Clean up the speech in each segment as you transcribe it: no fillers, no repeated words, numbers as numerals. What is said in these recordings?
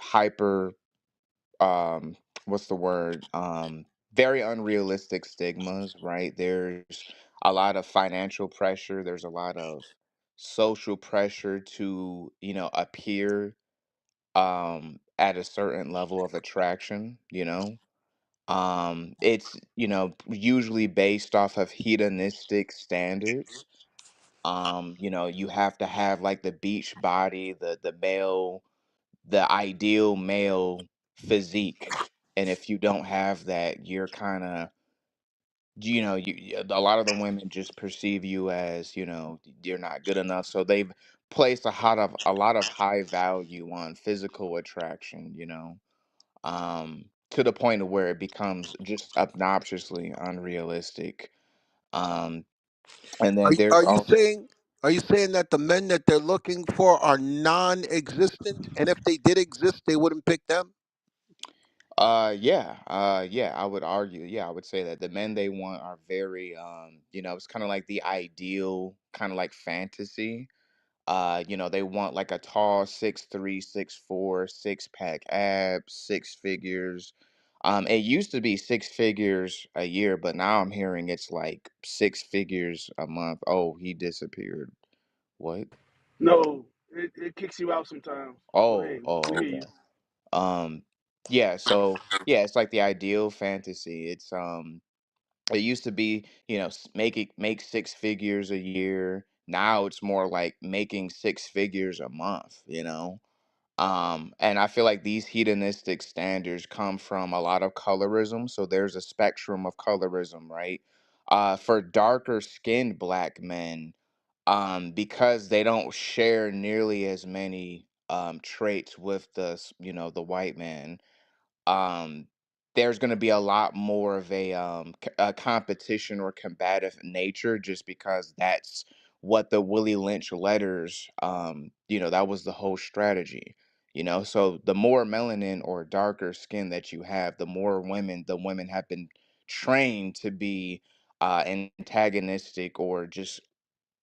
hyper what's the word? Very unrealistic stigmas, right? There's a lot of financial pressure, there's a lot of social pressure to, appear at a certain level of attraction. It's, usually based off of hedonistic standards. You have to have like the beach body, the ideal male physique. And if you don't have that, you're kind of, a lot of the women just perceive you as, you're not good enough. So they've placed a lot of high value on physical attraction, to the point of where it becomes just obnoxiously unrealistic. Um, and Are then you, there's are you also, saying are you saying that the men that they're looking for are non-existent, and if they did exist, they wouldn't pick them? yeah, I would argue, yeah, I would say that the men they want are very, it's kind of like the ideal, kind of like fantasy. They want like a tall 6'3", 6'4", six-pack abs, six figures. It used to be six figures a year, but now I'm hearing it's like six figures a month. Oh, he disappeared. What? No, it kicks you out sometimes. Go Oh, ahead. oh, We hear okay. you. Yeah, so yeah, it's like the ideal fantasy. It used to be, make six figures a year. Now it's more like making six figures a month. And I feel like these hedonistic standards come from a lot of colorism. So there's a spectrum of colorism, right? For darker skinned black men, because they don't share nearly as many traits with the white man. um there's going to be a lot more of a competition or combative nature, just because that's what the Willie Lynch letters, that was the whole strategy. So the more melanin or darker skin that you have, the women have been trained to be antagonistic or just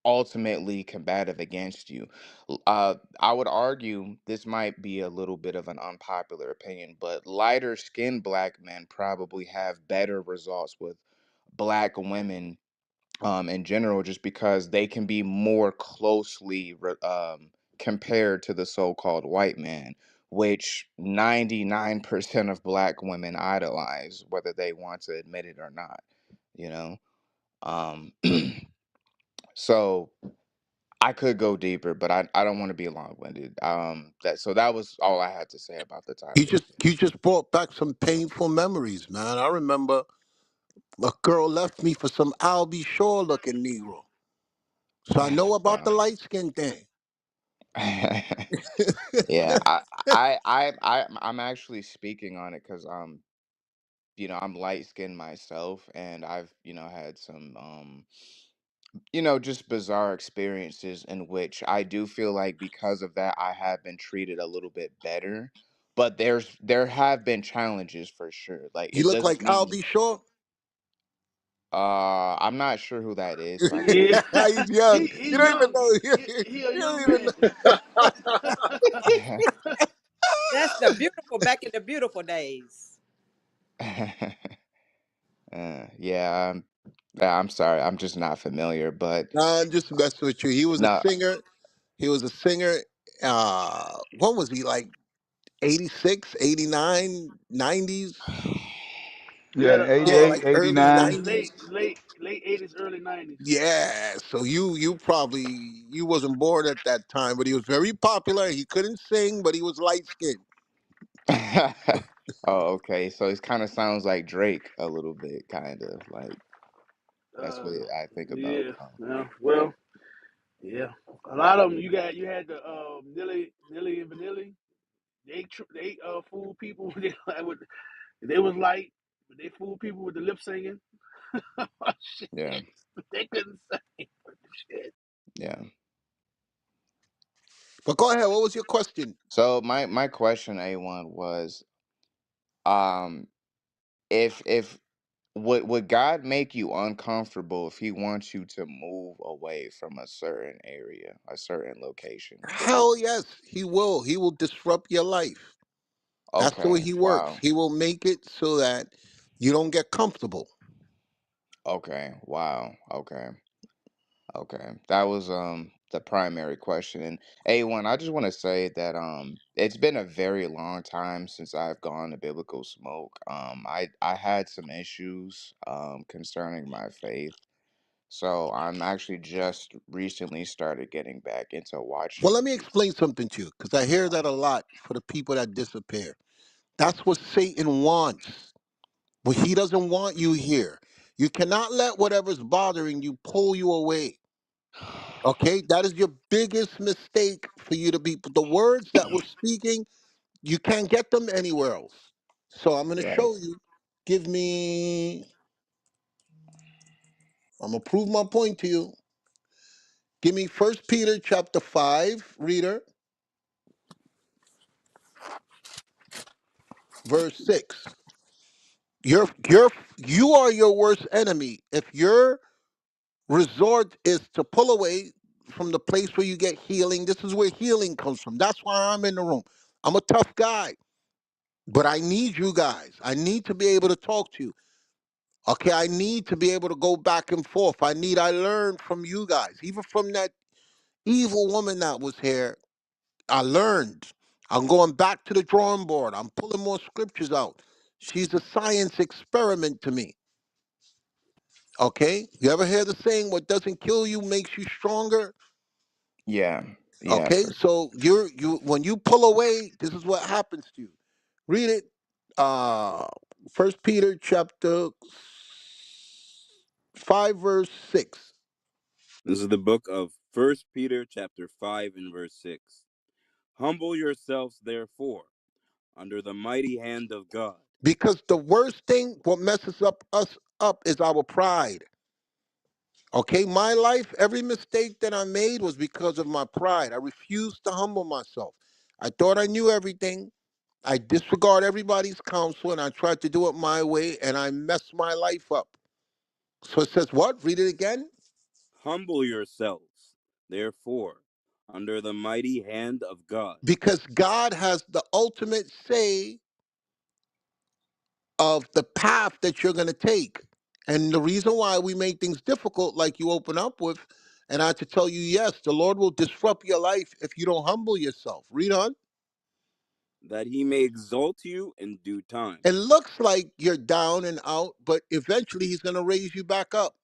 ultimately combative against you. I would argue this might be a little bit of an unpopular opinion, but lighter skinned black men probably have better results with black women, in general, just because they can be more closely compared to the so-called white man, which 99% of black women idolize, whether they want to admit it or not. You know, um, so I could go deeper, but I don't want to be long-winded. That was all I had to say about the You topic. just you just brought back some painful memories, man. I remember a girl left me for some Albie Shaw looking Negro. So I know about Wow. the light skin thing. Yeah, I'm actually speaking on it because I'm light-skinned myself, and I've had some just bizarre experiences in which I do feel like because of that I have been treated a little bit better. But there have been challenges for sure. Like, You it look like doesn't mean. Albie Shaw. I'm not sure who that is, so I can't Yeah, answer He's young. he You don't even young. know. He a You don't young even man. know. that. That's the beautiful back in the beautiful days. Yeah, I'm sorry, I'm just not familiar, but Nah, I'm just messing with you. He was a no. singer. He was a singer. What was he like? 86, 89, 90s. Yeah, Yeah, the, Yeah, 88, like early 89. late 90s. late '80s, early '90s. Yeah, so you probably you wasn't born at that time, but he was very popular. He couldn't sing, but he was light skinned. Oh, okay. So it kind of sounds like Drake a little bit, kind of like that's Uh, what I think about. yeah, yeah. Well, yeah. A lot of them. You had the Nilly and Vanilli. They fooled people. They was light, but they fooled people with the lip singing. Shit, Yeah, they couldn't sing. Shit. yeah. But go ahead. What was your question? So my question, A1, was, um, if would God make you uncomfortable if He wants you to move away from a certain area, a certain location? Hell yes, he will. He will disrupt your life. That's the way Okay. he works. Wow. He will make it so that you don't get comfortable. Okay. Wow. Okay. Okay. That was the primary question. And A1, I just want to say that it's been a very long time since I've gone to biblical smoke. I had some issues concerning my faith. So I'm actually just recently started getting back into Well, let watching me these. explain something to you, because I hear that a lot for the people that disappear. That's what Satan wants. But he doesn't want you here. You cannot let whatever's bothering you pull you away. Okay? That is your biggest mistake for you to be. The words that we're speaking, you can't get them anywhere else. So I'm going to Right. show you. Give me, I'm going to prove my point to you. Give me First Peter chapter 5, reader, verse 6. You are your worst enemy. If your resort is to pull away from the place where you get healing, this is where healing comes from. That's why I'm in the room. I'm a tough guy, but I need you guys. I need to be able to talk to you. Okay, I need to be able to go back and forth. I learned from you guys, even from that evil woman that was here. I learned. I'm going back to the drawing board. I'm pulling more scriptures out. She's a science experiment to me. Okay? You ever hear the saying, what doesn't kill you makes you stronger? Yeah. Yeah. Okay, For so you when you pull away, this is what happens to you. Read it. Uh First Peter chapter 5, verse 6. This is the book of First Peter chapter 5 and verse 6. Humble yourselves, therefore, under the mighty hand of God. Because the worst thing, what messes us up is our pride. Okay, my life, every mistake that I made was because of my pride. I refused to humble myself. I thought I knew everything. I disregard everybody's counsel and I tried to do it my way and I messed my life up. So it says what? Read it again. Humble yourselves, therefore, under the mighty hand of God, Because God has the ultimate say of the path that you're going to take. And the reason why we make things difficult, like you open up with, and I have to tell you, yes, the Lord will disrupt your life if you don't humble yourself. Read on. that he may exalt you in due time. It looks like you're down and out, but eventually he's going to raise you back up.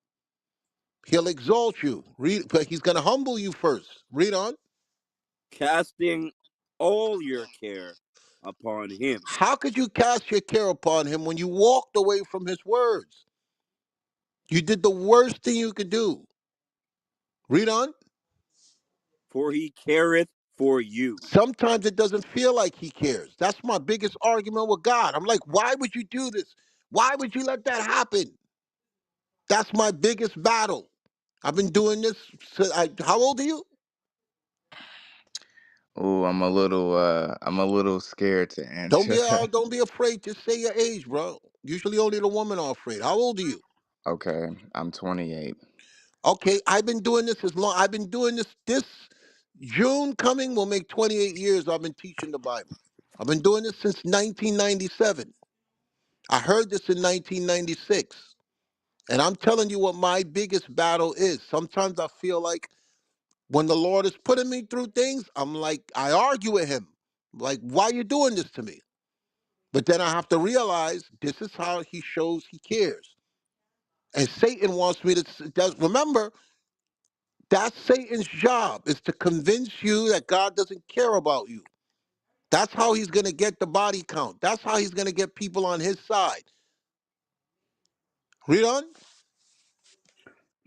He'll exalt you. Read, but he's going to humble you first. Read on. Casting all your care upon him, How could you cast your care upon him when you walked away from his words? You did the worst thing you could do. Read on. for he careth for you. Sometimes it doesn't feel like he cares. That's my biggest argument with God. I'm like, why would you do this? Why would you let that happen? That's my biggest battle. I've been doing this. How old are you? Oh, I'm a little scared to answer. Don't be afraid. Just say your age, bro. Usually only the women are afraid. How old are you? Okay, I'm 28. Okay, I've been doing this as long. I've been doing this. This June coming will make 28 years. I've been teaching the Bible. I've been doing this since 1997. I heard this in 1996. And I'm telling you what my biggest battle is. Sometimes I feel like when the Lord is putting me through things, I'm like, I argue with him. Like, why you doing this to me? But then I have to realize this is how he shows he cares. And Satan wants me to remember, that's Satan's job, is to convince you that God doesn't care about you. That's how he's going to get the body count. That's how he's going to get people on his side. Read on.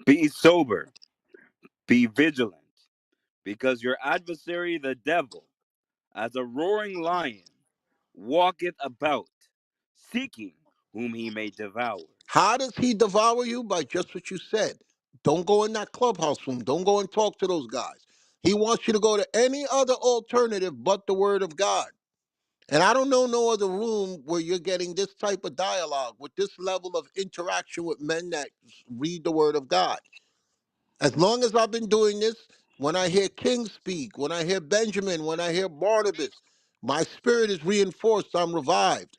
Be sober, be vigilant, because your adversary, the devil, as a roaring lion, walketh about, seeking whom he may devour. How does he devour you? By just what you said. Don't go in that clubhouse room. Don't go and talk to those guys. He wants you to go to any other alternative but the word of God. And I don't know no other room where you're getting this type of dialogue with this level of interaction with men that read the word of God. As long as I've been doing this, when I hear King speak, when I hear Benjamin, when I hear Barnabas, My spirit is reinforced. I'm revived.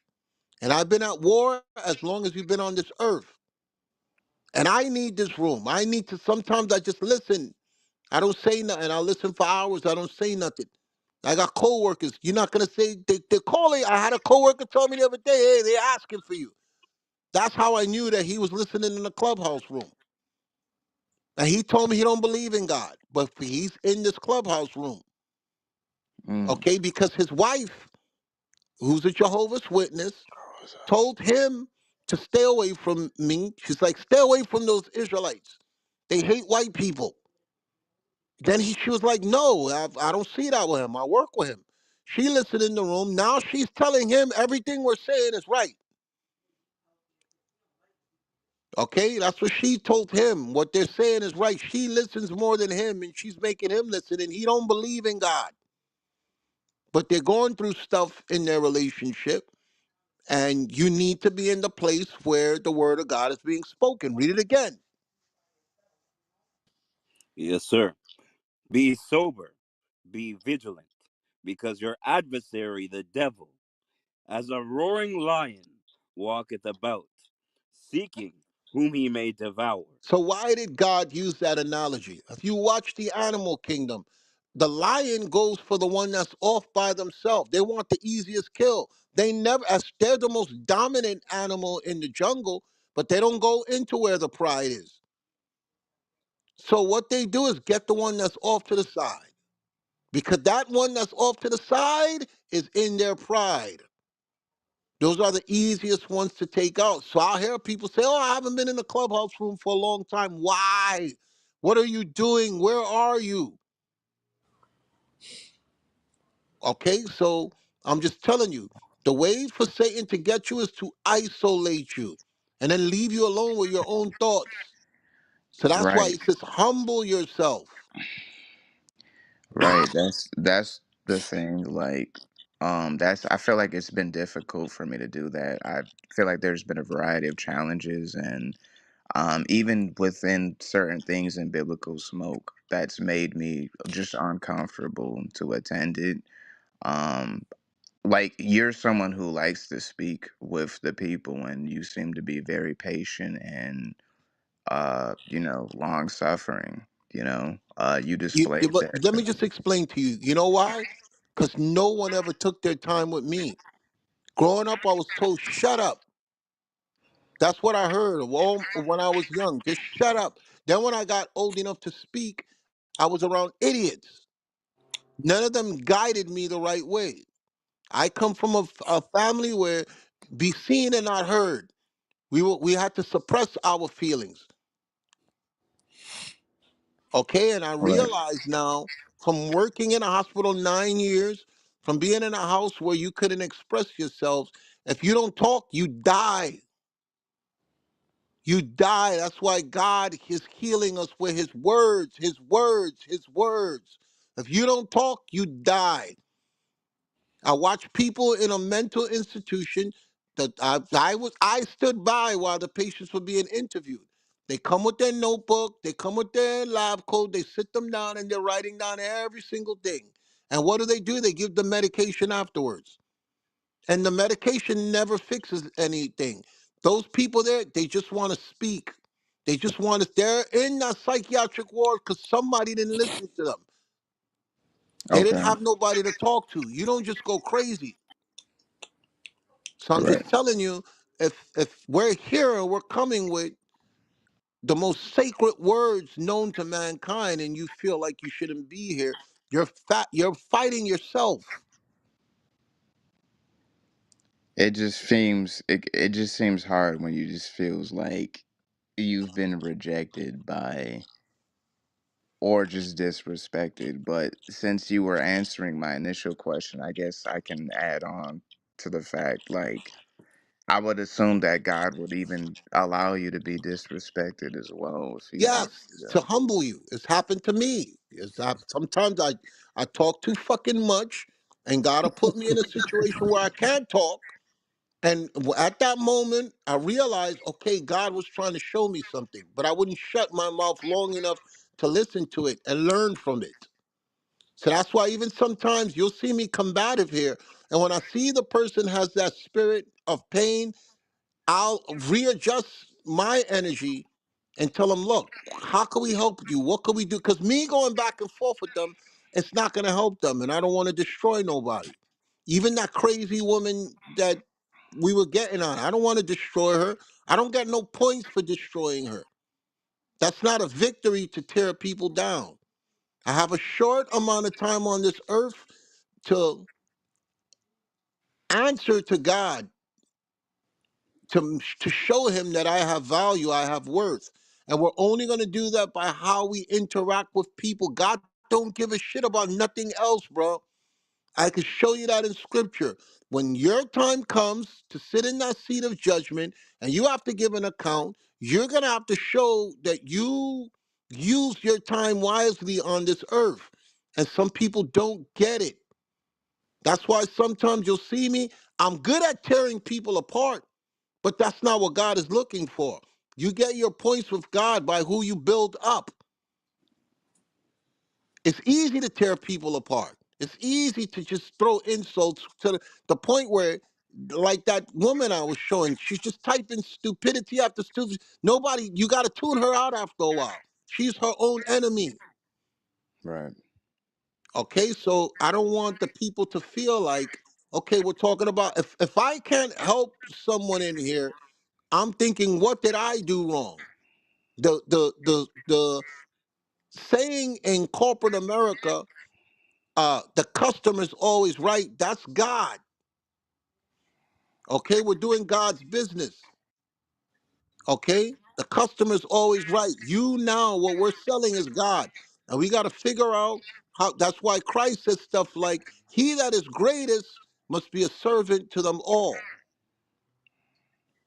And I've been at war as long as we've been on this earth. And I need this room. I need to, sometimes I just listen. I don't say nothing. I listen for hours. I don't say nothing. I got coworkers. You're not gonna say they're calling. I had a coworker tell me the other day, hey, they're asking for you. That's how I knew that he was listening in the clubhouse room. And he told me he don't believe in God, but he's in this clubhouse room, Mm. okay? Because his wife, who's a Jehovah's Witness, told him to stay away from me. She's like, stay away from those Israelites. They hate white people. Then she was like, no, I don't see that with him. I work with him. She listened in the room. Now she's telling him everything we're saying is right. Okay, that's what she told him. What they're saying is right. She listens more than him, and she's making him listen, and he don't believe in God. But they're going through stuff in their relationship, and you need to be in the place where the word of God is being spoken. Read it again. Yes, sir. Be sober, be vigilant, because your adversary, the devil, as a roaring lion, walketh about, seeking whom he may devour. So why did God use that analogy? If you watch the animal kingdom, the lion goes for the one that's off by themselves. They want the easiest kill. They never, as they're the most dominant animal in the jungle, but they don't go into where the pride is. So what they do is get the one that's off to the side, because that one that's off to the side is in their pride. Those are the easiest ones to take out. So I'll hear people say, oh, I haven't been in the clubhouse room for a long time. Why? What are you doing? Where are you? Okay, so I'm just telling you, the way for Satan to get you is to isolate you and then leave you alone with your own thoughts. So that's why Right, he says, humble yourself. right. That's the thing. Like, that's I feel like it's been difficult for me to do that. I feel like there's been a variety of challenges, and even within certain things in biblical smoke, that's made me just uncomfortable to attend it. Um, like you're someone who likes to speak with the people, and you seem to be very patient and long suffering. You displayed But that. let me just explain to you. You know why? Because no one ever took their time with me. Growing up, I was told, shut up. That's what I heard when I was young. Just shut up. Then when I got old enough to speak, I was around idiots. None of them guided me the right way. I come from a family where be seen and not heard. We had to suppress our feelings. Okay, and I Right. realize now from working in a hospital 9 years, from being in a house where you couldn't express yourselves, if you don't talk, you die. You die. That's why God is healing us with his words, his words, his words. If you don't talk, you die. I watch people in a mental institution that I stood by while the patients were being interviewed. They come with their notebook, they come with their lab coat, they sit them down and they're writing down every single thing. And what do? They give them medication afterwards. And the medication never fixes anything. Those people there, they just want to speak. They just want to, they're in a psychiatric ward because somebody didn't listen to them. They didn't Okay. have nobody to talk to. You don't just go crazy. So I'm Right. just telling you, if we're here and we're coming with the most sacred words known to mankind and you feel like you shouldn't be here, you're fighting yourself. It just seems hard when you just feels like you've been rejected by or just disrespected. But since you were answering my initial question, I guess I can add on to the fact, like, I would assume that God would even allow you to be disrespected as well if he Yes, wanted to. to humble you. It's happened to me. Sometimes I talk too fucking much, and God will put me in a situation where I can't talk. And at that moment, I realized, okay, God was trying to show me something, but I wouldn't shut my mouth long enough to listen to it and learn from it. So that's why even sometimes you'll see me combative here. And when I see the person has that spirit of pain, I'll readjust my energy and tell them, look, how can we help you? What can we do? Because me going back and forth with them, it's not going to help them. And I don't want to destroy nobody. Even that crazy woman that we were getting on, I don't want to destroy her. I don't get no points for destroying her. That's not a victory to tear people down. I have a short amount of time on this earth to answer to God, to show him that I have value, I have worth. And we're only going to do that by how we interact with people. God don't give a shit about nothing else, bro. I can show you that in scripture. When your time comes to sit in that seat of judgment and you have to give an account, you're going to have to show that you use your time wisely on this earth. And some people don't get it. That's why sometimes you'll see me, I'm good at tearing people apart, but that's not what God is looking for. You get your points with God by who you build up. It's easy to tear people apart. It's easy to just throw insults to the point where, like that woman I was showing, she's just typing stupidity after stupidity. Nobody, you got to tune her out after a while. She's her own enemy. Right. Okay, so I don't want the people to feel like, okay, we're talking about, if I can't help someone in here, I'm thinking, what did I do wrong? The saying in corporate America, the customer's always right. That's God. Okay, we're doing God's business. Okay, the customer's always right. You now, what we're selling is God, and we got to figure out how. That's why Christ says stuff like, "He that is greatest must be a servant to them all."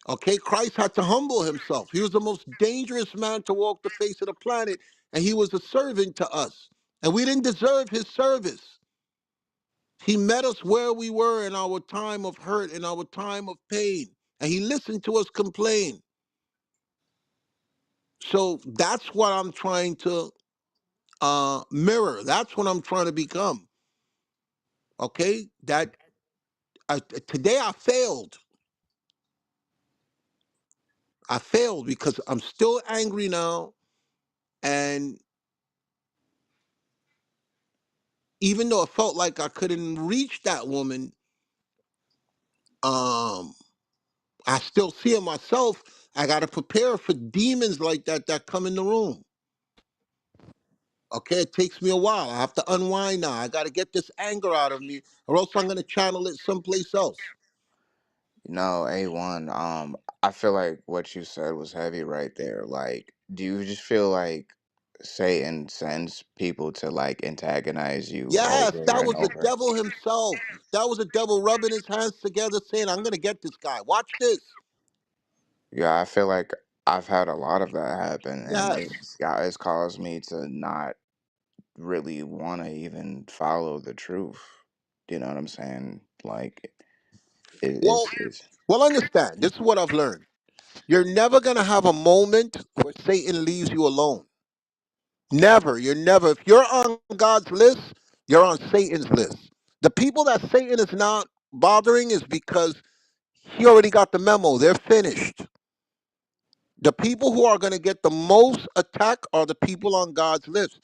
Okay, Christ had to humble himself. He was the most dangerous man to walk the face of the planet, and he was a servant to us, and we didn't deserve his service. He met us where we were in our time of hurt, in our time of pain, and he listened to us complain. So that's what I'm trying to mirror. That's what I'm trying to become. Okay, that today I failed. I failed because I'm still angry now, and even though it felt like I couldn't reach that woman, um, I still see it myself. I got to prepare for demons like that come in the room. Okay, it takes me a while. I have to unwind now. I got to get this anger out of me, or else I'm going to channel it someplace else. No, A1. I feel like what you said was heavy right there. Like, do you just feel like Satan sends people to like antagonize you Yes, over that and was the over? devil himself. That was the devil rubbing his hands together saying, I'm going to get this guy. Watch this. Yeah, I feel like I've had a lot of that happen, and Yes. it's caused me to not really want to even follow the truth. You know what I'm saying? Like, Well, it's well, understand. This is what I've learned. You're never going to have a moment where Satan leaves you alone. Never. You're never. If you're on God's list, you're on Satan's list. The people that Satan is not bothering is because he already got the memo. They're finished. The people who are going to get the most attack are the people on God's list.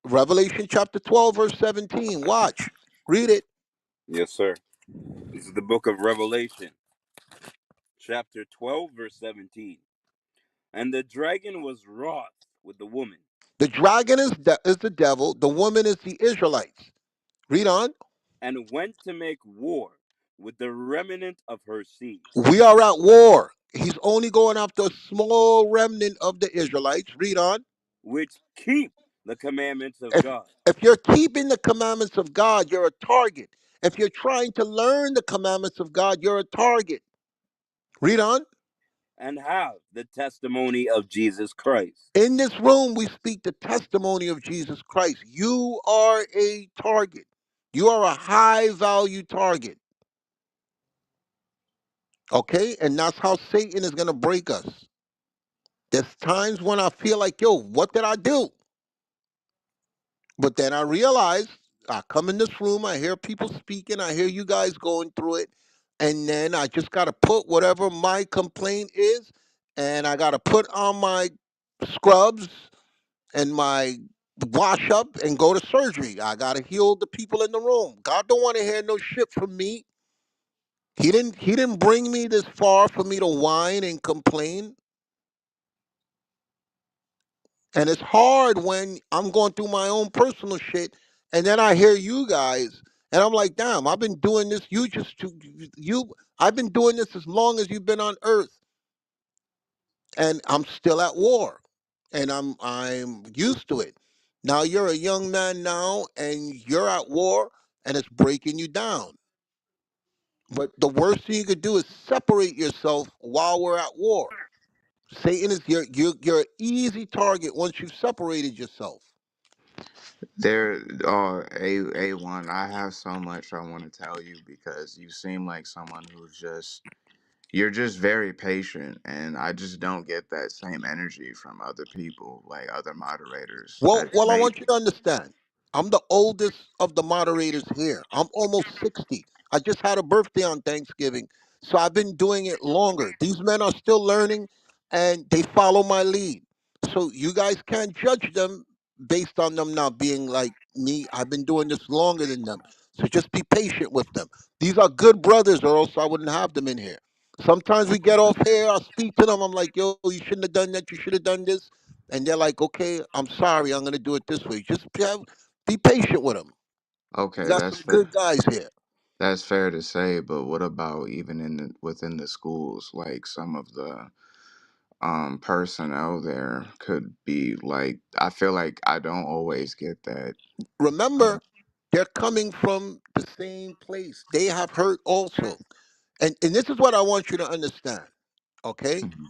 Revelation chapter 12, verse 17. Watch. Read it. Yes, sir. This is the book of Revelation, chapter 12, verse 17. And the dragon was wroth with the woman, The dragon is the devil. The woman is the Israelites. Read on. and went to make war with the remnant of her seed, We are at war. He's only going after a small remnant of the Israelites. Read on. which keep the commandments of If God if you're keeping the commandments of God, you're a target. If you're trying to learn the commandments of God, you're a target. Read on. and have the testimony of Jesus Christ. In this room, we speak the testimony of Jesus Christ. You are a target. You are a high value target. Okay? And that's how Satan is going to break us. There's times when I feel like, yo, what did I do? But then I realize I come in this room, I hear people speaking, I hear you guys going through it, and then I just got to put whatever my complaint is, and I got to put on my scrubs and my wash up and go to surgery. I got to heal the people in the room. God don't want to hear no shit from me. He didn't bring me this far for me to whine and complain. And it's hard when I'm going through my own personal shit, and then I hear you guys, and I'm like, damn, I've been doing this. I've been doing this as long as you've been on Earth, and I'm still at war, and I'm used to it. Now you're a young man now, and you're at war, and it's breaking you down. But the worst thing you could do is separate yourself while we're at war. Satan is you're an easy target once you've separated yourself. There, A1, I have so much I want to tell you because you seem like someone who's just, you're just very patient, and I just don't get that same energy from other people, like other moderators Well, that well, I may. want you to understand. I'm the oldest of the moderators here. I'm almost 60. I just had a birthday on Thanksgiving, so I've been doing it longer. These men are still learning, and they follow my lead. So you guys can't judge them based on them not being like me. I've been doing this longer than them. So just be patient with them. These are good brothers, or else I wouldn't have them in here. Sometimes we get off here, I speak to them, I'm like, yo, you shouldn't have done that, you should have done this, and they're like, "Okay, I'm sorry, I'm gonna do it this way." Just be patient with them. We Okay, got that's some fair. good guys here. That's fair to say, but what about even within the schools? Like some of the personnel there could be like, I feel like I don't always get that. Uh, Remember, they're coming from the same place. They have hurt also, and this is what I want you to understand. Okay, mhm.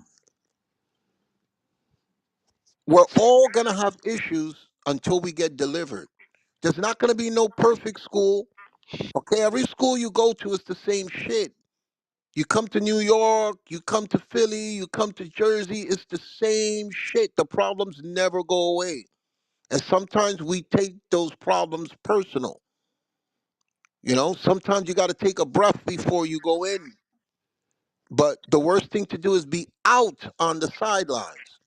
we're all gonna have issues until we get delivered. There's not gonna be no perfect school. Okay, every school you go to is the same shit. You come to New York, you come to Philly, you come to Jersey, it's the same shit. The problems never go away. And sometimes we take those problems personal. Sometimes you got to take a breath before you go in. But the worst thing to do is be out on the sidelines.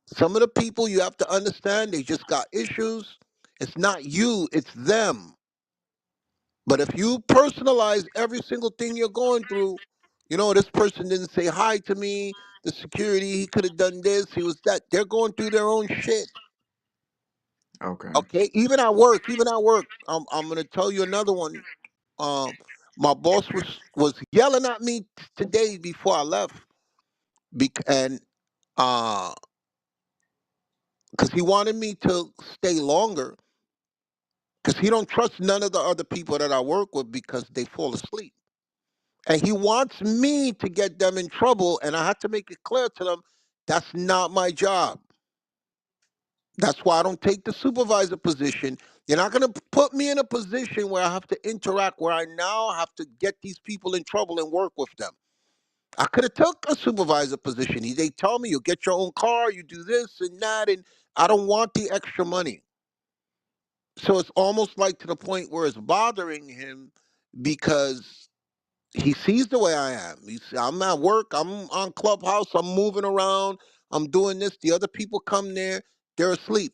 Some of the people you have to understand, they just got issues. It's not you, it's them. But if you personalize every single thing you're going through, this person didn't say hi to me, the security, he could have done this, he was that. They're going through their own shit. Okay. Okay, even at work, I'm gonna tell you another one. Um, my boss was yelling at me today before I left, and uh, because he wanted me to stay longer, because he don't trust none of the other people that I work with because they fall asleep, and he wants me to get them in trouble, and I had to make it clear to them that's not my job. That's why I don't take the supervisor position. You're not going to put me in a position where I have to interact, where I now have to get these people in trouble and work with them. I could have took a supervisor position. They tell me you get your own car, you do this and that, and I don't want the extra money. So it's almost like to the point where it's bothering him because he sees the way I am. I'm at work, I'm on Clubhouse, I'm moving around, I'm doing this. The other people come there, they're asleep.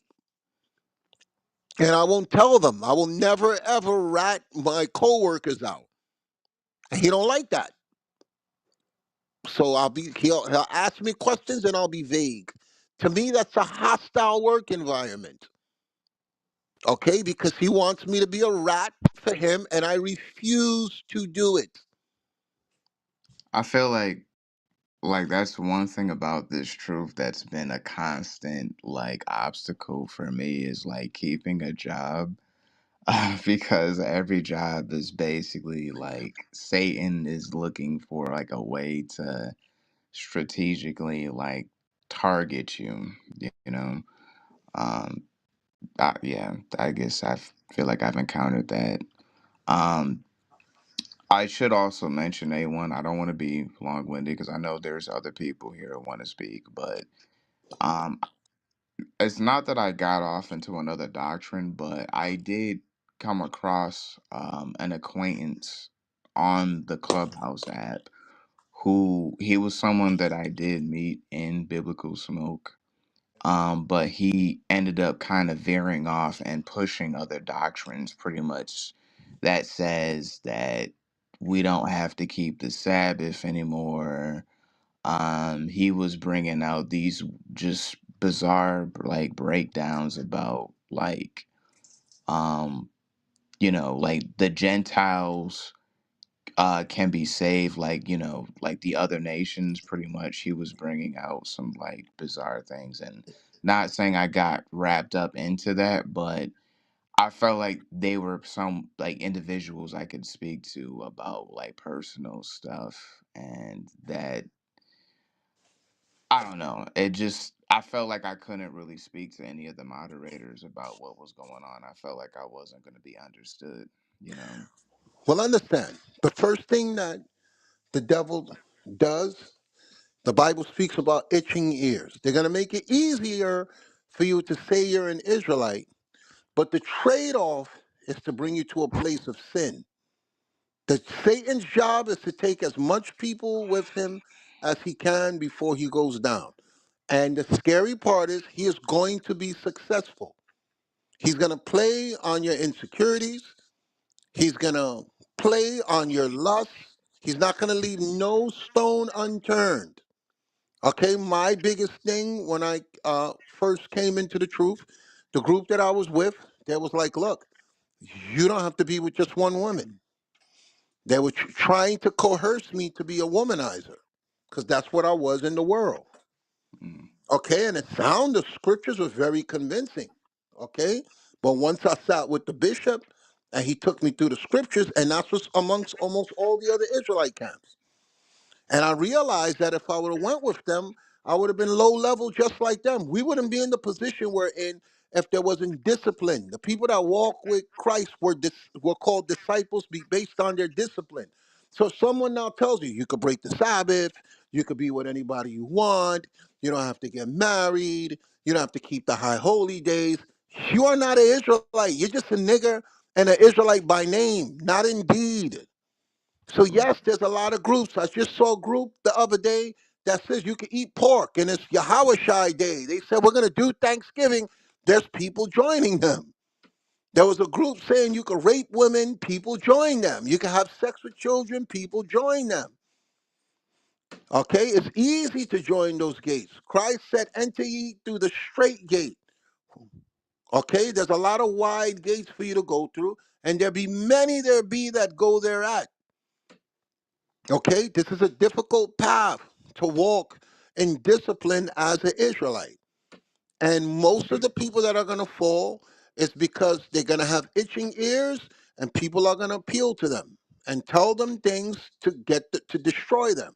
And I won't tell them. I will never ever rat my coworkers out. And he don't like that. So he'll ask me questions and I'll be vague. To me, that's a hostile work environment. Okay, because he wants me to be a rat for him, and I refuse to do it. I feel like that's one thing about this truth that's been a constant like obstacle for me is like keeping a job. Because every job is basically like Satan is looking for like a way to strategically like target you, you know. Um, yeah, I guess feel like I've encountered that. Um, I should also mention A1. I don't want to be long winded because I know there's other people here who want to speak, but um, it's not that I got off into another doctrine, but I did. come across an acquaintance on the Clubhouse app who he was someone that I did meet in Biblical Smoke. But he ended up kind of veering off and pushing other doctrines pretty much that says that we don't have to keep the Sabbath anymore. He was bringing out these just bizarre like breakdowns about like um like the Gentiles can be saved, like like the other nations. Pretty much he was bringing out some like bizarre things, and not saying I got wrapped up into that, but I felt like they were some like individuals I could speak to about like personal stuff, and that I don't know. It just I felt like I couldn't really speak to any of the moderators about what was going on. I felt like I wasn't going to be understood, you know. Well, understand the first thing that the devil does, the Bible speaks about itching ears. They're going to make it easier for you to say you're an Israelite, but the trade off is to bring you to a place of sin. The Satan's job is to take as much people with him as he can before he goes down. And the scary part is he is going to be successful. He's going to play on your insecurities. He's going to play on your lust. He's not going to leave no stone unturned. Okay, my biggest thing when I first came into the truth, the group that I was with, they was like, look, you don't have to be with just one woman. They were trying to coerce me to be a womanizer because that's what I was in the world. Mm, Okay, and it sounded, the scriptures were very convincing. Okay, but once I sat with the bishop and he took me through the scriptures, and that's what's amongst almost all the other Israelite camps. And I realized that if I would have went with them, I would have been low level just like them. We wouldn't be in the position we're in if there wasn't discipline. The people that walk with Christ were called disciples based on their discipline. So if someone now tells you you could break the Sabbath, you could be with anybody you want, you don't have to get married, you don't have to keep the high holy days. You are not an Israelite. You're just a nigger and an Israelite by name, not in deed. So right. yes, there's a lot of groups. I just saw a group the other day that says you can eat pork and it's Yahweh Day. They said we're gonna do Thanksgiving. There's people joining them. There was a group saying you could rape women, people join them. You can have sex with children, people join them. Okay, it's easy to join those gates. Christ said, enter ye through the straight gate. Okay, there's a lot of wide gates for you to go through, and there be that go there at. Okay, this is a difficult path to walk in discipline as an Israelite. And most of the people that are going to fall is because they're going to have itching ears and people are going to appeal to them and tell them things to destroy them.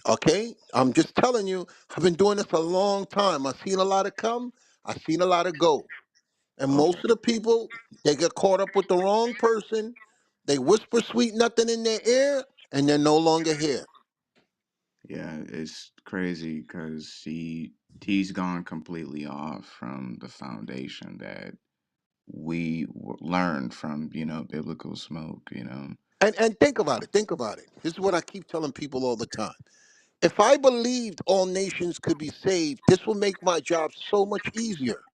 Okay, I'm just telling you, I've been doing this a long time. I've seen a lot of come, I've seen a lot of go. And Okay. most of the people, they get caught up with the wrong person. They whisper sweet nothing in their ear and they're no longer here. Yeah, it's crazy because he's gone completely off from the foundation that we learned from biblical smoke. And think about it. Think about it. This is what I keep telling people all the time. If I believed all nations could be saved, this will make my job so much easier.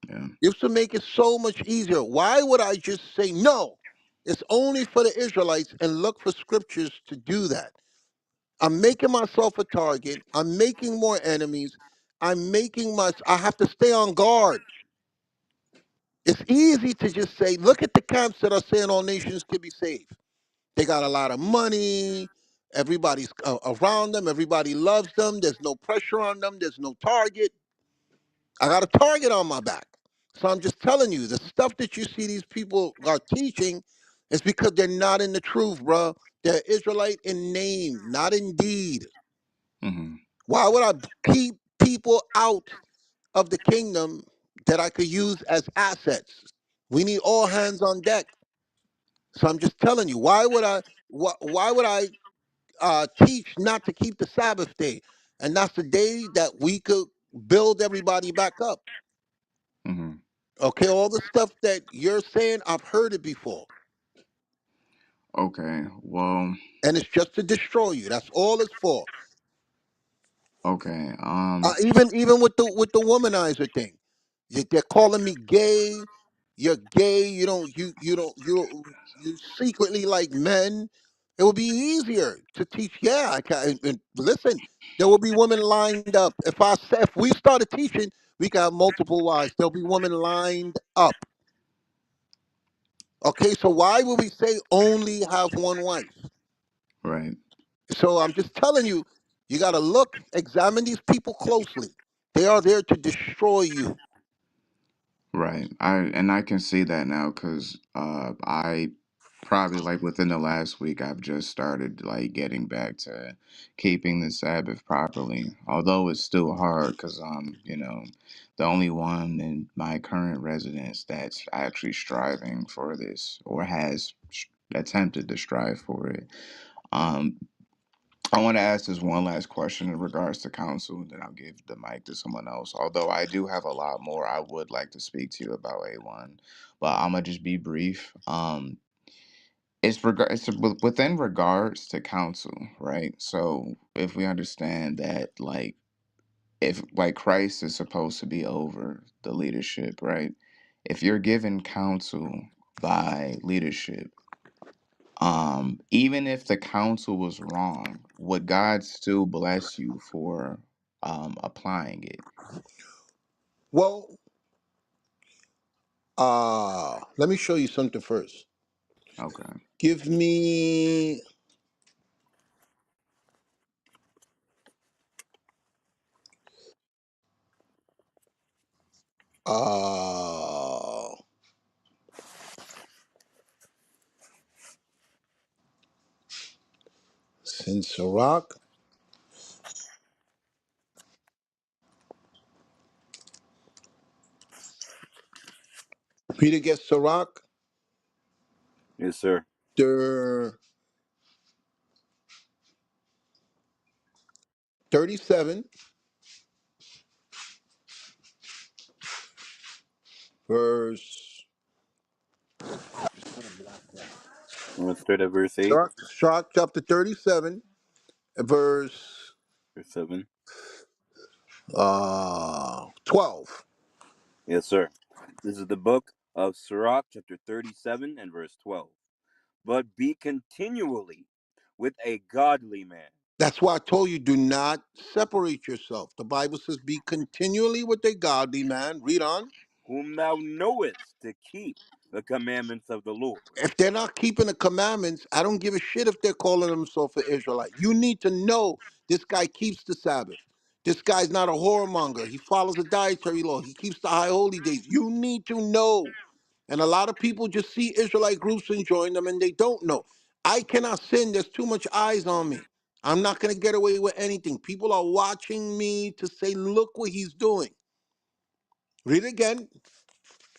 Yeah. This will make it so much easier. Why would I just say no? It's only for the Israelites and look for scriptures to do that. I'm making myself a target. I'm making more enemies. I have to stay on guard. It's easy to just say, look at the camps that are saying all nations can be saved. They got a lot of money. Everybody's around them. Everybody loves them. There's no pressure on them. There's no target. I got a target on my back. So I'm just telling you, the stuff that you see these people are teaching is because they're not in the truth, bro. They're Israelite in name, not in deed. Hmm. Why would I keep people out of the kingdom that I could use as assets? We need all hands on deck. So I'm just telling you, why would I teach not to keep the Sabbath day? And that's the day that we could build everybody back up. Hmm. Okay, all the stuff that you're saying, I've heard it before. Okay. Well, And it's just to destroy you. That's all it's for. okay. Even with the womanizer thing, they're calling me gay. You're gay. You secretly like men. It would be easier to teach. Yeah, I can. And listen, there will be women lined up. If we started teaching, we can have multiple wives. There'll be women lined up. Okay, so why would we say only have one wife? Right. So I'm just telling you, you got to examine these people closely. They are there to destroy you. Right. I can see that now because I probably like within the last week I've just started like getting back to keeping the Sabbath properly. Although it's still hard because the only one in my current residence that's actually striving for this or has attempted to strive for it. Um, I want to ask this one last question in regards to counsel, and then I'll give the mic to someone else. Although I do have a lot more I would like to speak to you about A1, but I'm gonna just be brief. Within regards to counsel, right? So if we understand that, like, if like Christ is supposed to be over the leadership, right? If you're given counsel by leadership, even if the counsel was wrong, would God still bless you for applying it? Well, let me show you something first. Okay. Give me uh in Sirach. Peter gets Sirach, Yes, sir. chapter 37, verse Let's start at verse 8 Sirach chapter 37, verse or 7. 12. Yes, sir. This is the book of Sirach, chapter 37 and verse 12. But be continually with a godly man, That's why I told you, do not separate yourself. The Bible says, be continually with a godly man. Read on. whom thou knowest to keep the commandments of the Lord, If they're not keeping the commandments, I don't give a shit if they're calling themselves an Israelite. You need to know this guy keeps the Sabbath. This guy's not a whoremonger. He follows the dietary law. He keeps the high holy days. You need to know. And a lot of people just see Israelite groups and join them and they don't know. I cannot sin. There's too much eyes on me. I'm not going to get away with anything. People are watching me to say, look what he's doing. Read it again.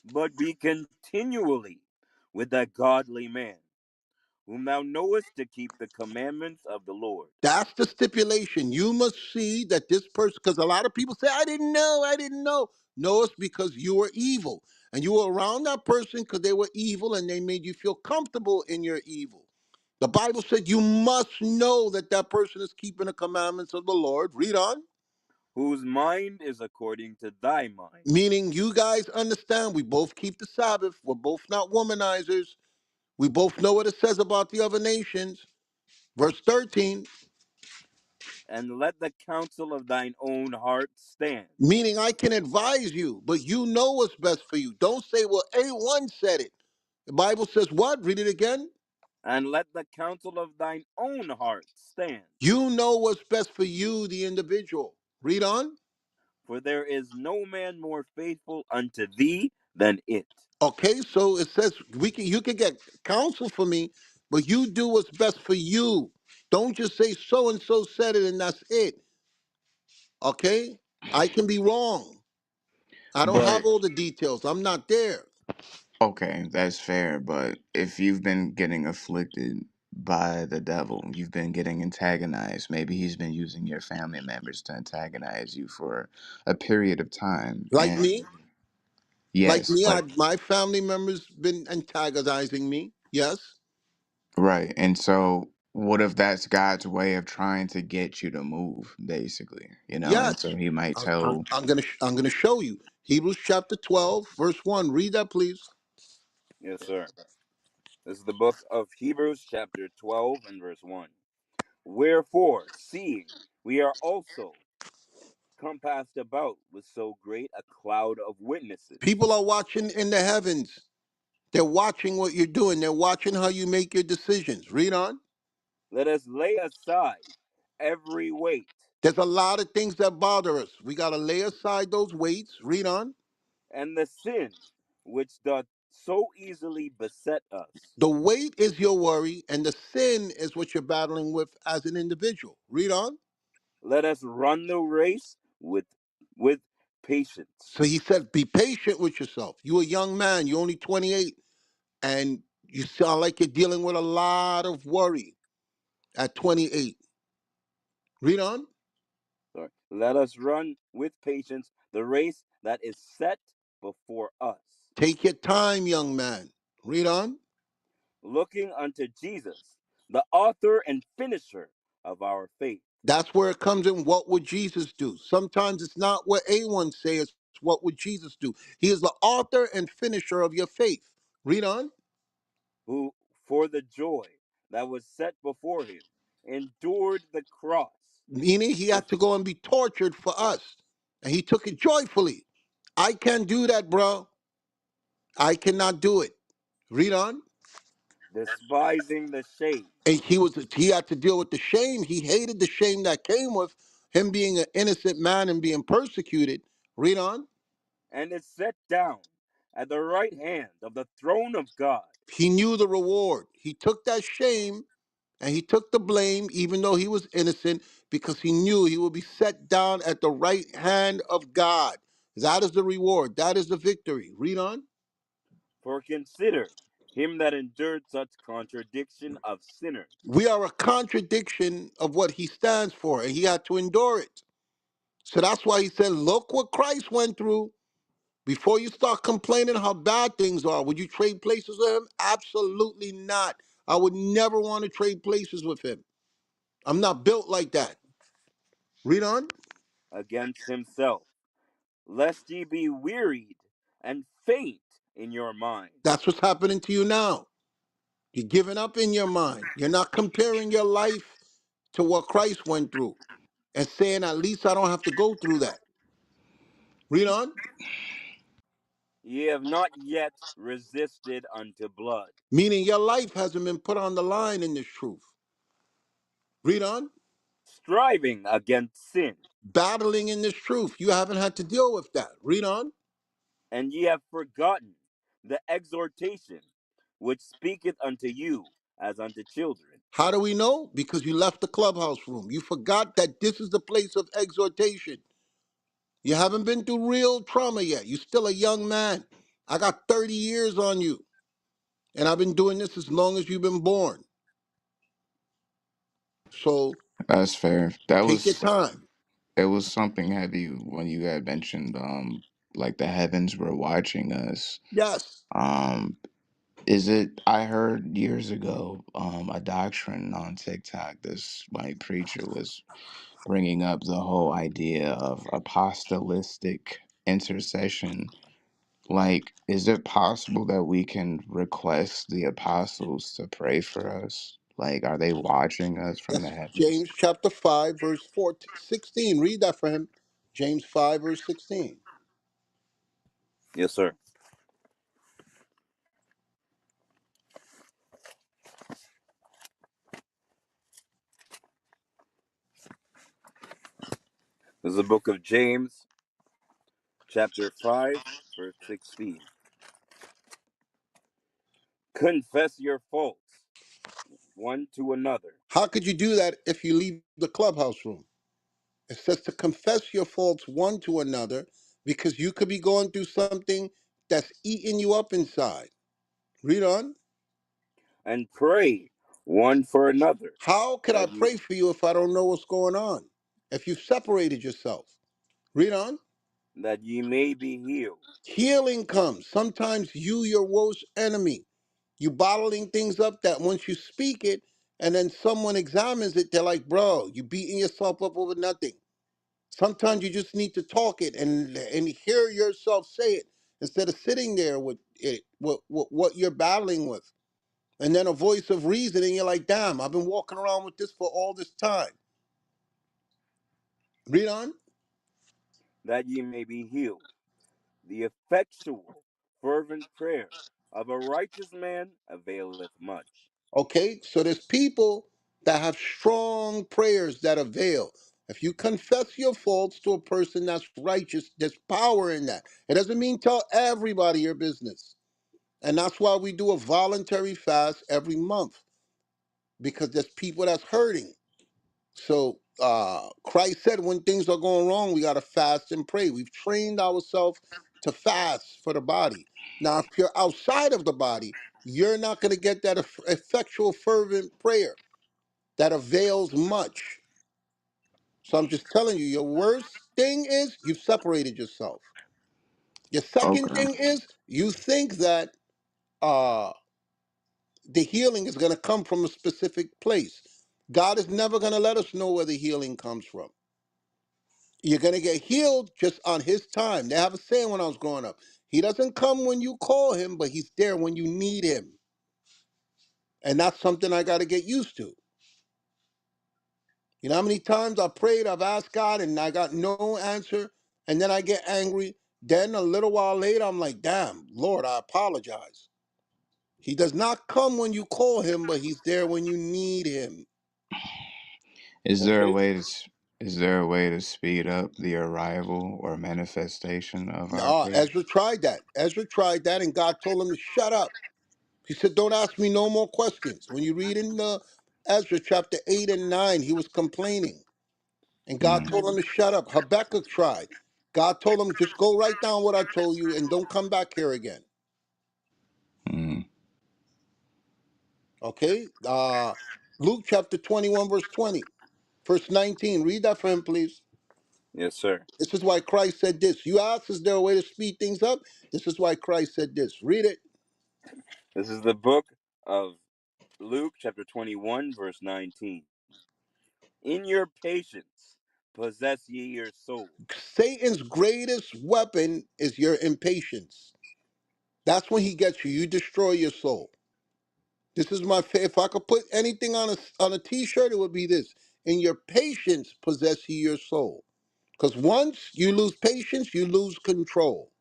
but be continually with a godly man, whom thou knowest to keep the commandments of the Lord. That's the stipulation. You must see that this person, because a lot of people say, I didn't know. No, it's because you were evil. And you were around that person because they were evil and they made you feel comfortable in your evil. The Bible said you must know that that person is keeping the commandments of the Lord. Read on. Whose mind is according to thy mind, Meaning you guys understand we both keep the Sabbath. We're both not womanizers. We both know what it says about the other nations. Verse 13. and let the counsel of thine own heart stand, Meaning I can advise you, but you know what's best for you. Don't say, well, A1 said it. The Bible says what? Read it again. and let the counsel of thine own heart stand. You know what's best for you, the individual. Read on. For there is no man more faithful unto thee than it. Okay, so it says you can get counsel for me, but you do what's best for you. Don't just say so and so said it and that's it. Okay? I can be wrong. I don't have But all the details. I'm not there. okay, that's fair. But if you've been getting afflicted by the devil, you've been getting antagonized. Maybe he's been using your family members to antagonize you for a period of time, Like and me, Like Yes, me, like my family members been antagonizing me. Yes, right. And so what if that's God's way of trying to get you to move, basically, you know? And yes. so he might tell, I'm gonna show you Hebrews chapter 12, verse 1. Read that, please. Yes, sir. This is the book of Hebrews, chapter 12, and verse 1. Wherefore, seeing we are also compassed about with so great a cloud of witnesses, People are watching in the heavens. They're watching what you're doing. They're watching how you make your decisions. Read on. let us lay aside every weight There's a lot of things that bother us. We got to lay aside those weights. Read on. and the sin which doth so easily beset us. The weight is your worry, and the sin is what you're battling with as an individual. Read on. Let us run the race with patience. So he said, be patient with yourself. You're a young man. You're only 28, and you sound like you're dealing with a lot of worry at 28. Read on. Sorry. Let us run with patience the race that is set before us, Take your time, young man. Read on. looking unto Jesus, the author and finisher of our faith, That's where it comes in. What would Jesus do? Sometimes it's not what A1 says, it's what would Jesus do. He is the author and finisher of your faith. Read on. who for the joy that was set before him endured the cross. Meaning he This had to go and be tortured for us. And he took it joyfully. I can't do that, bro. I cannot do it. Read on. despising the shame, And he had to deal with the shame. He hated the shame that came with him being an innocent man and being persecuted. Read on. and is set down at the right hand of the throne of God. He knew the reward. He took that shame and he took the blame, even though he was innocent, because he knew he would be set down at the right hand of God. That is the reward. That is the victory. Read on. For consider him that endured such contradiction of sinners, We are a contradiction of what he stands for, and he had to endure it. So that's why he said, look what Christ went through. Before you start complaining how bad things are, would you trade places with him? Absolutely not. I would never want to trade places with him. I'm not built like that. Read on. against himself, lest ye be wearied and faint in your minds. That's what's happening to you now. You're giving up in your mind. You're not comparing your life to what Christ went through and saying, at least I don't have to go through that. Read on. Ye have not yet resisted unto blood, Meaning your life hasn't been put on the line in this truth. Read on. striving against sin, Battling in this truth. You haven't had to deal with that. Read on. and ye have forgotten the exhortation which speaketh unto you as unto children. How do we know? Because you left the clubhouse room. You forgot that this is the place of exhortation. You haven't been through real trauma yet. You're still a young man. I got 30 years on you, and I've been doing this as long as you've been born. So that's fair. take your time. It was something heavy when you had mentioned, like the heavens were watching us. Yes. Um, is it, I heard years ago, a doctrine on TikTok, this white preacher was bringing up the whole idea of apostolistic intercession. Like, is it possible that we can request the apostles to pray for us? Like, are they watching us from the That's heavens? James chapter 5, verse 14, 16. Read that for him. James 5, verse 16. Yes, sir. This is the book of James, chapter 5, verse 16. Confess your faults one to another, How could you do that if you leave the clubhouse room? It says to confess your faults one to another because you could be going through something that's eating you up inside. Read on. and pray one for another, How could I that you pray for you if I don't know what's going on? If you've separated yourself. Read on. that ye may be healed. Healing comes. Sometimes you, your worst enemy, you bottling things up that once you speak it and then someone examines it, they're like, bro, you beating yourself up over nothing. Sometimes you just need to talk it and hear yourself say it instead of sitting there with it, what you're battling with. And then a voice of reason, and you're like, damn, I've been walking around with this for all this time. Read on. That ye may be healed. The effectual, fervent prayer of a righteous man availeth much. Okay, so there's people that have strong prayers that avail. If you confess your faults to a person that's righteous, there's power in that. It doesn't mean tell everybody your business. And that's why we do a voluntary fast every month, because there's people that's hurting. So Christ said when things are going wrong, we got to fast and pray. We've trained ourselves to fast for the body. Now, if you're outside of the body, you're not going to get that effectual, fervent prayer that avails much. So I'm just telling you, your worst thing is you've separated yourself. Your second Okay. thing is you think that uh, the healing is going to come from a specific place. God is never going to let us know where the healing comes from. You're going to get healed just on his time. They have a saying when I was growing up. He doesn't come when you call him, but he's there when you need him. And that's something I got to get used to. You know how many times I prayed, I've asked God, and I got no answer, and then I get angry. Then a little while later, I'm like, damn, Lord, I apologize. He does not come when you call him, but he's there when you need him. Is there a Okay? way to is there a way to speed up the arrival or manifestation of our No, prayer? Ezra tried that. Ezra tried that, and God told him to shut up. He said, don't ask me no more questions. When you read in Ezra chapter 8 and 9, he was complaining. And God Mm, told him to shut up. Habakkuk tried. God told him, just go write down what I told you and don't come back here again. mm. Okay? Luke chapter 21, verse 20. Verse 19. Read that for him, please. Yes, sir. This is why Christ said this. You ask, is there a way to speed things up? This is why Christ said this. Read it. This is the book of Luke, chapter 21, verse 19. In your patience possess ye your soul. Satan's greatest weapon is your impatience. That's when he gets you. You destroy your soul. This is my if I could put anything on a t-shirt, it would be this. In your patience possess ye your soul. Because once you lose patience, you lose control.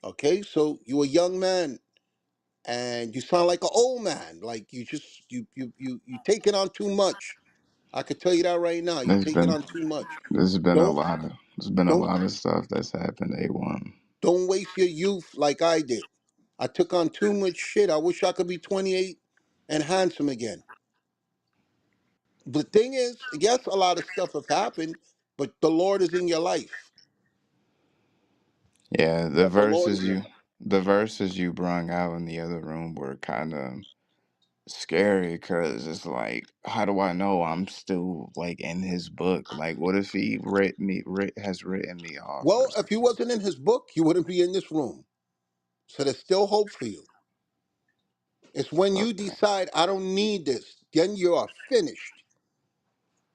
Okay, so you a young man and you sound like an old man. Like you just you taking on too much. I could tell you that right now. You There's taking been on too much. there's been a Don't lot of there's been a don't lot of stuff that's happened. A1. don't waste your youth like I did. I took on too much shit. I wish I could be 28 and handsome again. The thing is, yes, a lot of stuff have happened, but the Lord is in your life. Yeah, The Lord is in. the verses you brung out in the other room were kind of scary because it's like, how do I know I'm still like in his book? Like, what if he has written me off or Well, if you something? wasn't in his book, you wouldn't be in this room. So there's still hope for you. It's when you Okay, decide, I don't need this, then you are finished.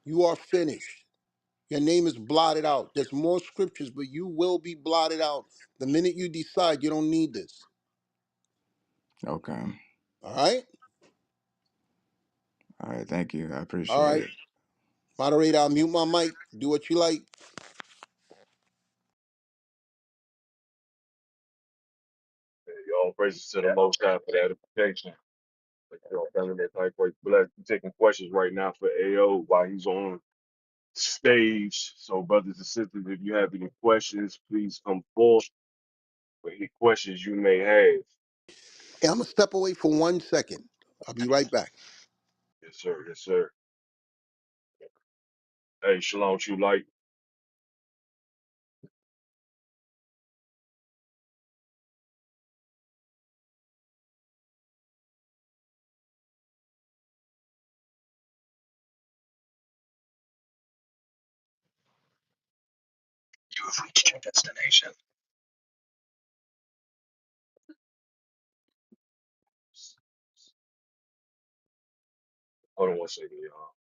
You are finished. Your name is blotted out. There's more scriptures, but you will be blotted out the minute you decide you don't need this. okay, All right? all right. Thank you. I All appreciate right. it. Moderator, I'll mute my mic. Do what you like. All praises to the Most High for that protection. Like, family, that type of blessed. I'm taking questions right now for AO while he's on stage. So, brothers and sisters, if you have any questions, please come forth with any questions you may have. Hey, I'm going to step away for 1 second. I'll be right back. Yes, sir. Yes, sir. Hey, shalom, you like. You've reached your destination. Hold on one second, y'all.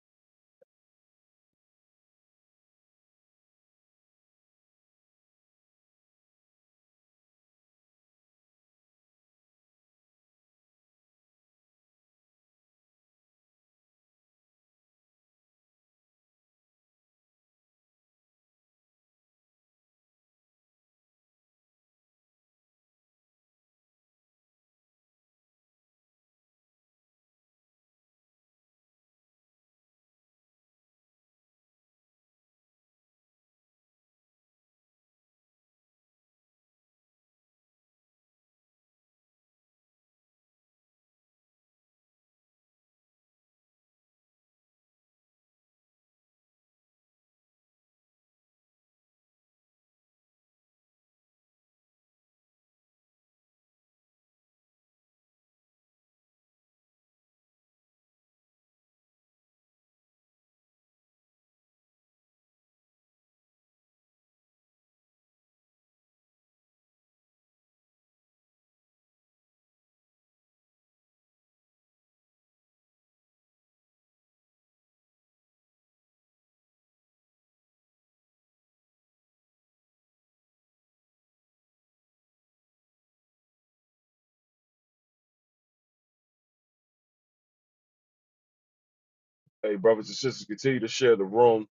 Hey, brothers and sisters, continue to share the room.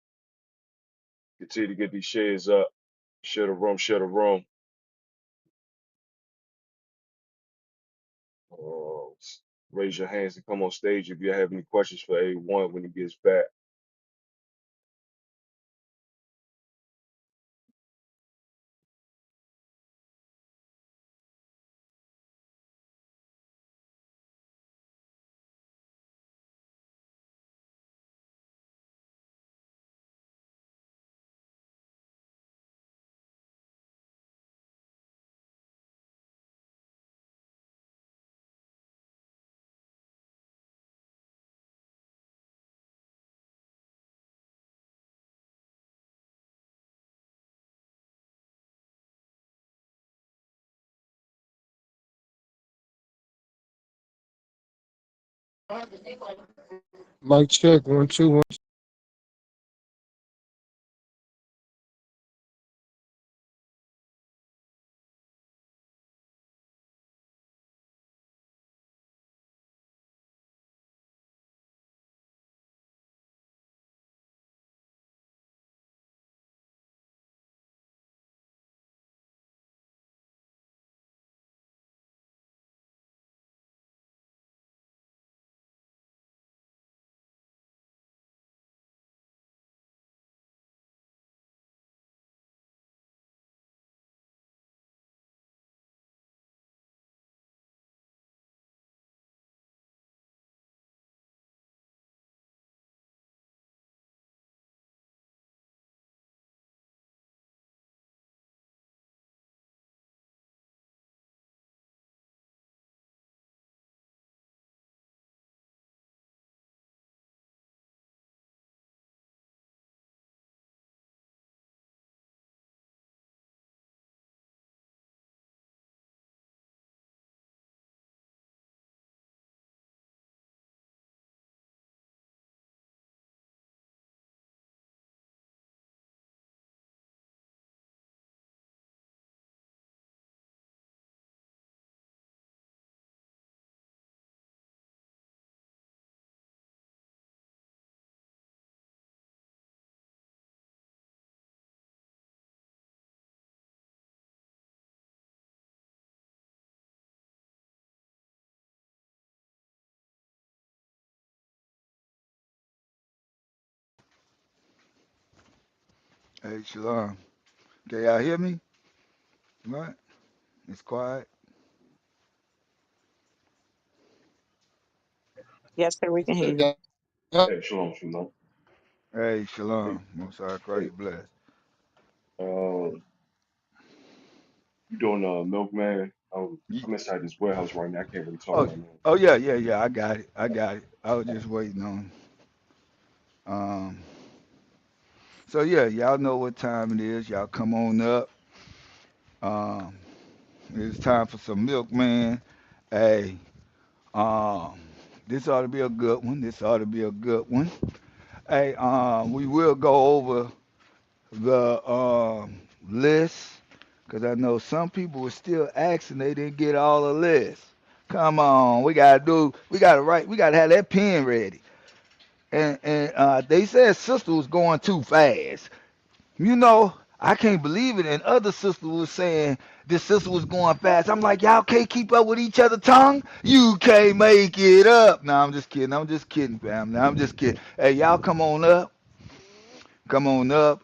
Continue to get these shares up. Share the room, share the room. Uh, Raise your hands to come on stage if you have any questions for A1 when he gets back. Mic check, 1 2 1. Hey, Shalom. Can y'all hear me? What? It's quiet. Yes, sir, we can hear you. Hey, shalom, shalom. Hey, Hey, Shalom. Most High hey, Christ bless. you doing milkman? Ye- I'm inside this warehouse right now. I can't really talk Oh, right now. oh yeah, yeah, yeah. I got it. I got it. I was just waiting on. Um, So yeah, y'all know what time it is. Y'all come on up. Um, it's time for some milk, man. Hey, um, this ought to be a good one. This ought to be a good one. Hey, we will go over the list because I know some people were still asking they didn't get all the lists. Come on, we gotta write, we gotta have that pen ready. And they said sister was going too fast. You know, I can't believe it. And other sister was saying this sister was going fast. I'm like, y'all can't keep up with each other tongue? You can't make it up. No, I'm just kidding. I'm just kidding, family. I'm just kidding. Hey, y'all come on up. Come on up.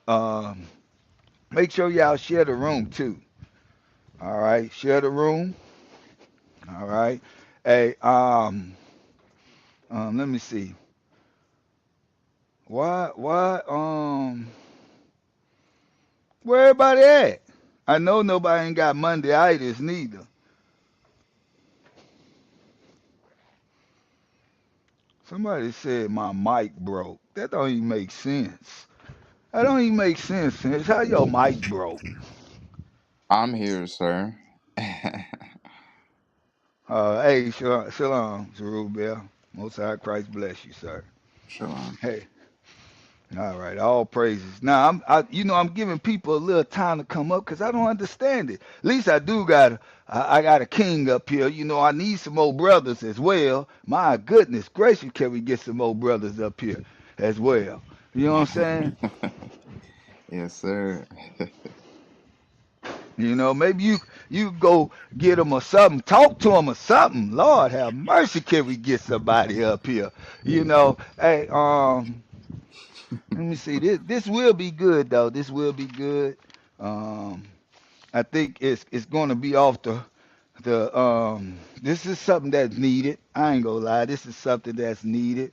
Make sure y'all share the room too. All right. Share the room. All right. Hey, let me see. Where everybody at? I know nobody ain't got Mondayitis neither. Somebody said my mic broke. That don't even make sense. That don't even make sense. How your mic broke? I'm here, sir. Hey, shalom, Zerubbabel. Most High Christ bless you, sir. Shalom. Hey, all right, all praises. Now, I'm giving people a little time to come up because I don't understand it. At least I do got, I got a king up here. You know, I need some more brothers as well. My goodness gracious, can we get some more brothers up here as well? You know what I'm saying? Yes, sir. You know, maybe you go get them or something, talk to them or something. Lord have mercy, can we get somebody up here? You know, hey, let me see. This will be good though. This will be good. Um, I think it's going to be off the. This is something that's needed. I ain't gonna lie. This is something that's needed.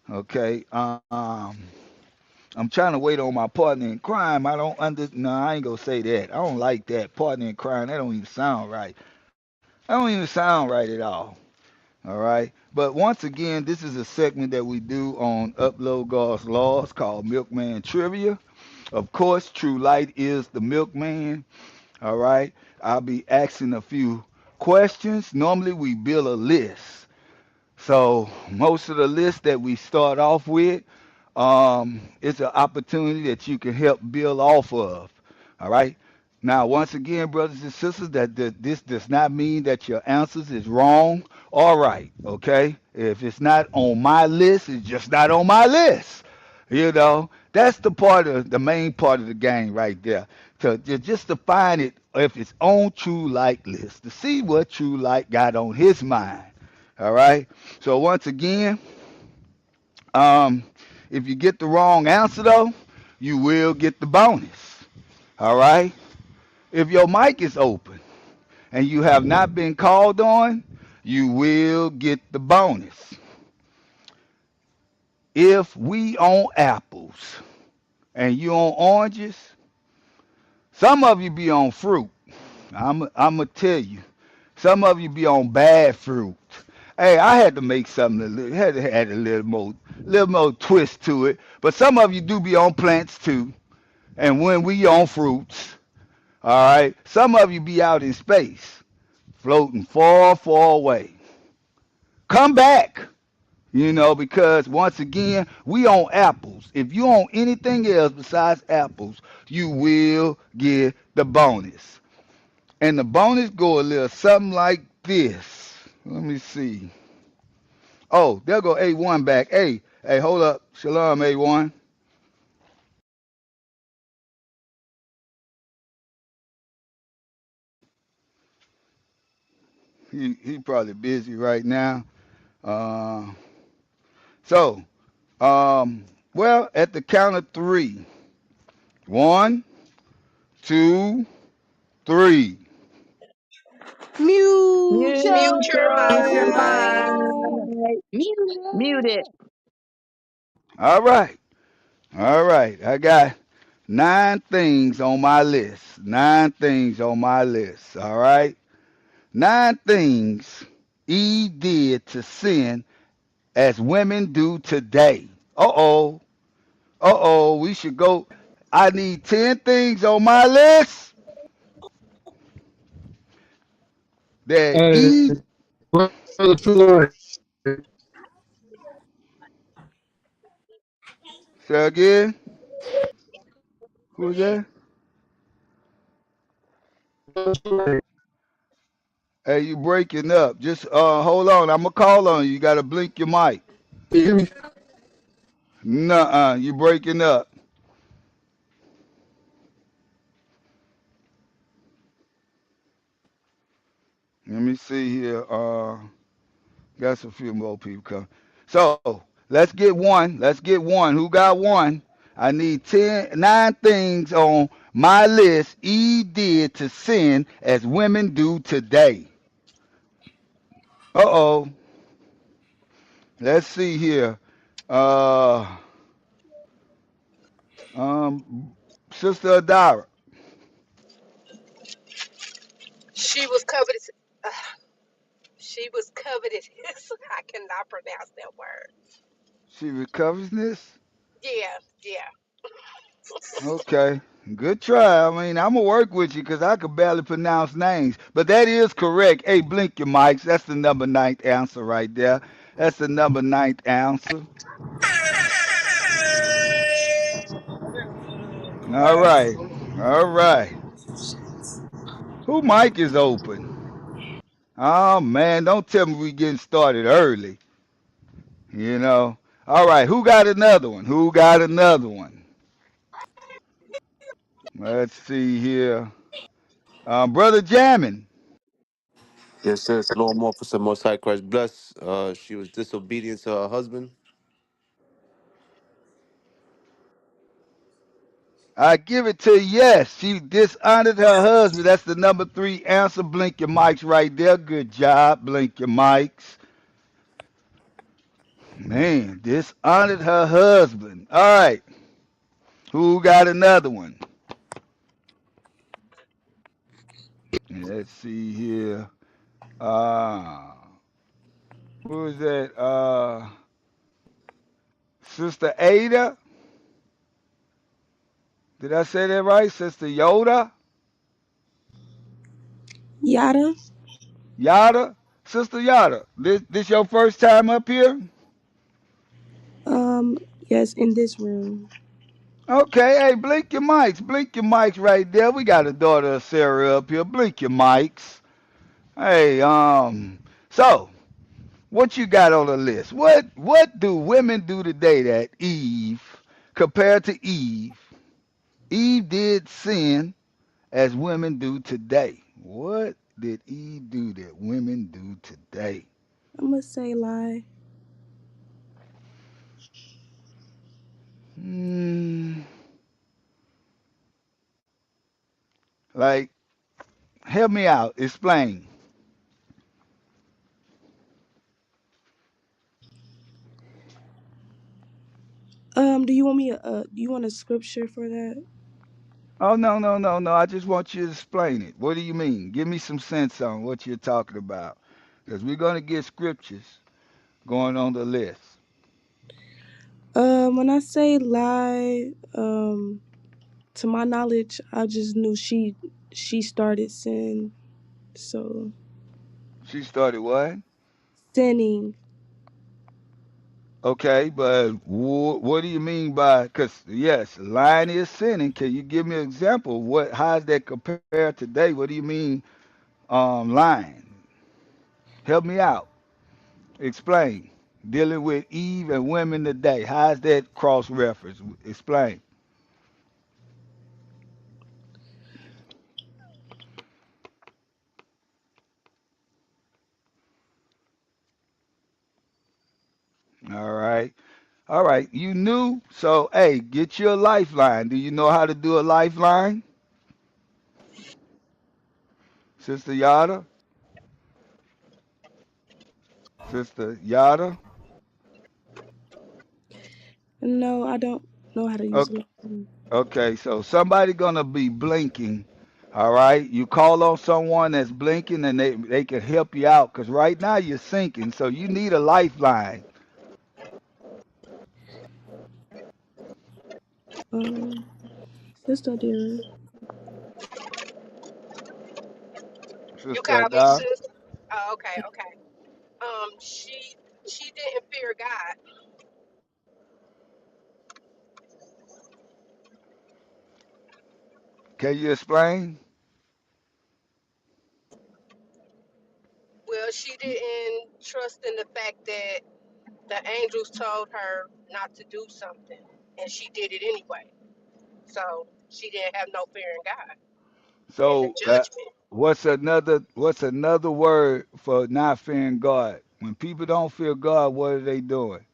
Okay. I'm trying to wait on my partner in crime. I don't under. No, I ain't gonna say that. I don't like that partner in crime. That don't even sound right. That don't even sound right at all. All right. But once again, this is a segment that we do on Upload God's Laws called Milkman Trivia. Of course, True Light is the milkman. All right. I'll be asking a few questions. Normally, we build a list. So most of the list that we start off with, it's an opportunity that you can help build off of. All right. Now, once again, brothers and sisters, that this does not mean that your answers is wrong or right. Okay. If it's not on my list, it's just not on my list. You know, that's the main part of the game right there. Just to find it if it's on True Light list to see what True Light got on his mind. All right. So once again, um, if you get the wrong answer though, you will get the bonus. All right. If your mic is open and you have not been called on, you will get the bonus. If we on apples and you on oranges, some of you be on fruit. I'm gonna tell you. Some of you be on bad fruit. Hey, I had to make something had to add a little more twist to it. But some of you do be on plants too. And when we on fruits, all right. Some of you be out in space, floating far, far away. Come back, because once again, we on apples. If you on anything else besides apples, you will get the bonus. And the bonus go a little something like this. Let me see. Oh, there go A1 back. Hey, hold up. Shalom, A1. He probably busy right now. Uh, so, well, at the count of three. One, two, three. Mute Mute your your mic. Mute your mic. mind. Mute Mute it. it. All right. All right. I got 9 things on my list. 9 things on my list. All right. 9 things Eve did to sin as women do today. Uh oh. Uh oh. We should go. I need 10 things on my list that Hey, Eve. brother, true line. Say again. Who's that? Hey, you breaking up. Just hold on. I'm gonna call on you. You gotta blink your mic. Can you hear me? Nuh-uh. You breaking up. Let me see here. Got some few more people coming. So let's get one. Let's get one. Who got one? I need 9 things on my list Eve did to sin as women do today. Uh-oh. Let's see here. Uh Sister Adara. She was covered. Uh, she was covered. I cannot pronounce that word. She recovers this? Yeah, yeah. Okay. Good try. I mean, I'm gonna work with you because I could barely pronounce names. But that is correct. Hey, blink your mics. That's the number ninth answer right there. That's the number ninth answer. All right. All right. Who mic is open? Oh man, don't tell me we getting started early. You know. All right, who got another one? Who got another one? Let's see here. Brother Jammin. Yes, sir. Shalom, officer, Most High Christ bless. She was disobedient to her husband. I give it to you, yes. She dishonored her husband. That's the number 3 answer. Blink your mics right there. Good job. Blink your mics. Man, dishonored her husband. All right. Who got another one? Let's see here. Uh, who is that? Sister Ada. Did I say that right? Sister Yoda? Yada. Yada? Sister Yada. This your first time up here? Yes, in this room. Okay, hey, blink your mics. Blink your mics right there. We got a daughter of Sarah up here. Blink your mics. Hey, so what you got on the list? What do women do today that Eve, compared to Eve, Eve did sin as women do today? What did Eve do that women do today? I'm gonna say lie. Hmm, like, help me out. Explain. Do you want me? Do you want a scripture for that? Oh, no, no, no, no. I just want you to explain it. What do you mean? Give me some sense on what you're talking about. Because we're going to get scriptures going on the list. When I say lie, to my knowledge, I just knew she started sin. So She started what? sinning. Okay, but what do you mean by, because, yes, lying is sinning. Can you give me an example? How is that compared today? What do you mean lying? Help me out. Explain. Dealing with Eve and women today. How is that cross reference? Explain. All right. All right, you knew. So, hey, get your lifeline. Do you know how to do a lifeline, Sister Yada? Sister Yada? No, I don't know how to use Okay, it. okay, so somebody gonna be blinking. All right, you call on someone that's blinking, and they can help you out. Cause right now you're sinking, so you need a lifeline. Um, Sister dear. You Sister call me Ada. sis. Oh, okay, okay. She didn't fear God. Can you explain? Well, she didn't trust in the fact that the angels told her not to do something, and she did it anyway. So she didn't have no fear in God and the So, judgment, what's another word for not fearing God? When people don't fear God, what are they doing?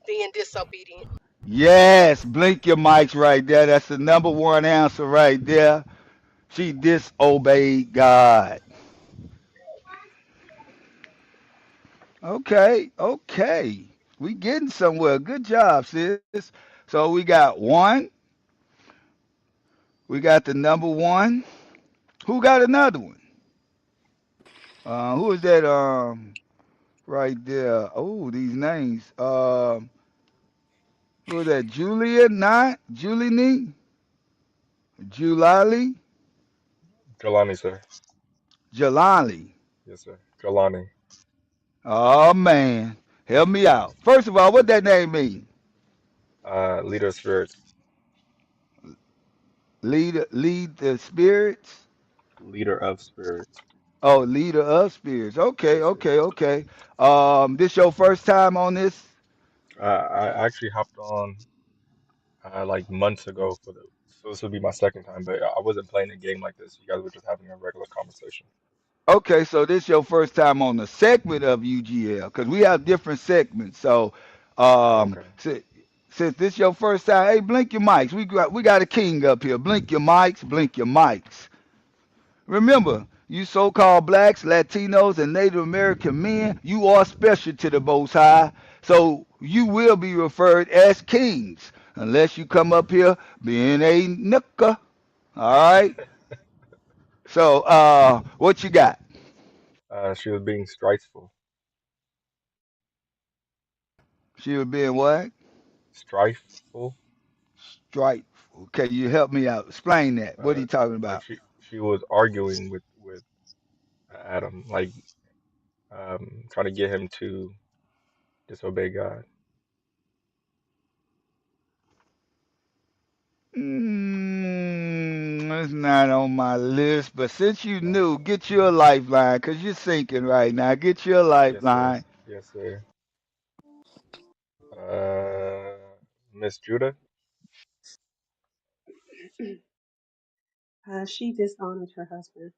being disobedient. Yes, blink your mics right there. That's the number one answer right there. She disobeyed God. Okay, okay. We getting somewhere. Good job, sis. So we got one. We got the number one. Who got another one? Who is that? Right there. Oh, these names. Who is that? Julia, not Julie, Julali, Kalani, sir. Jalali. Yes, sir. Kalani. Oh man, help me out. First of all, what that name mean? Leader of spirits. Lead the spirits. Leader of spirits. Oh, leader of spirits. Okay, Yes, sir. okay, okay. This your first time on this? I actually hopped on like months ago for the, so this would be my second time, but I wasn't playing a game like this. You guys were just having a regular conversation. Okay, so this your first time on the segment of UGL because we have different segments. So, Oh, um, okay. since, since this your first time, hey, blink your mics. We got a king up here. Blink your mics. Blink your mics. Remember, you so-called blacks, Latinos, and Native American men, you are special to the Most High. So you will be referred as kings unless you come up here being a nooker. All right. So, what you got? She was being strifeful. She was being what? Strifeful. Strife. Okay, you help me out. Explain that. What are you talking Like about? she was arguing with Adam, like trying to get him to disobey God. It's not on my list, but since you knew, get your lifeline, because you're sinking right now. Get your Yes, sir. lifeline. Yes, sir. Uh, Miss Judah. She dishonored her husband.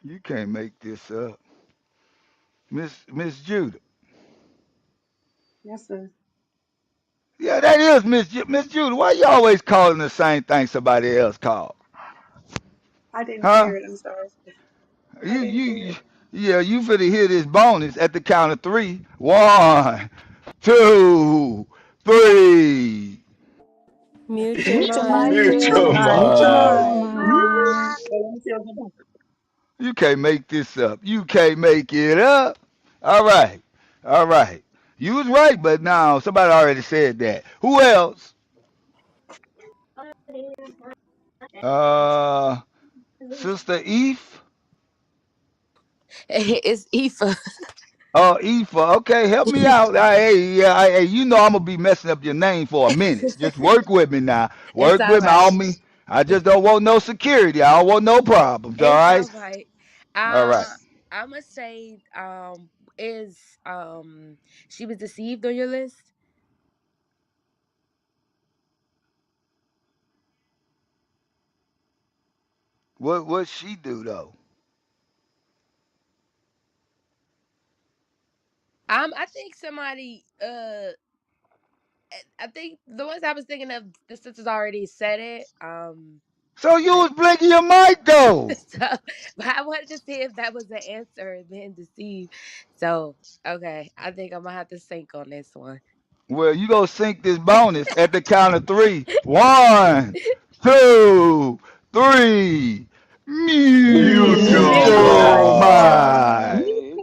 You can't make this up. Miss Judah. Yes, sir. Yeah, that is Miss Judah. Why you always calling the same thing somebody else called? I didn't Huh? hear it. I'm sorry. I You didn't you, hear you it. yeah, you finna hear this bonus at the count of three. One, two, three. Mute your Mute your mic. mic. Mute Mute your your mic. Mute your Mute mind. your mic. mic. Let me feel good. You can't make this up. You can't make it up. All right. All right. You was right, but now somebody already said that. Who else? Uh Sister Eve? It's Ifa. Oh, Aoife. Okay, help me out. Hey, yeah, hey, you know I'm gonna be messing up your name for a minute. Just work with me now. It's Work all with me. I right. don't mean I just don't want no security. I don't want no problems. All It's right. all right. All right. I'm gonna say is she was deceived on your list. What she do though? I think somebody I think the ones I was thinking of, the sisters already said it. So you But was blinking your mic though. so, but I wanted to see if that was the answer, being deceived. So, okay, I think I'm gonna have to sync on this one. Well, you gonna sink this bonus at the count of three. One, two, three. Mute Mute your Mute your your mic. mind. mind. Mute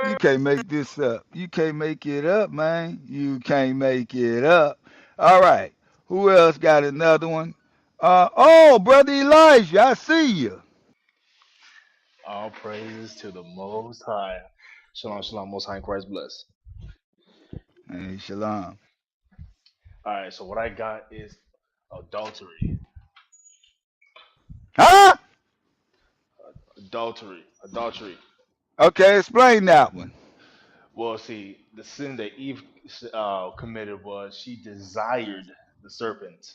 You can't make this up. You can't make it up, man. You can't make it up. All right. Who else got another one? Oh, brother Elijah, I see you. All praises to the Most High. Shalom, shalom, Most High in Christ bless. Hey, shalom. All right, so what I got is adultery. Huh? Adultery. Okay, explain that one. Well, see, the sin that Eve committed was she desired the serpent.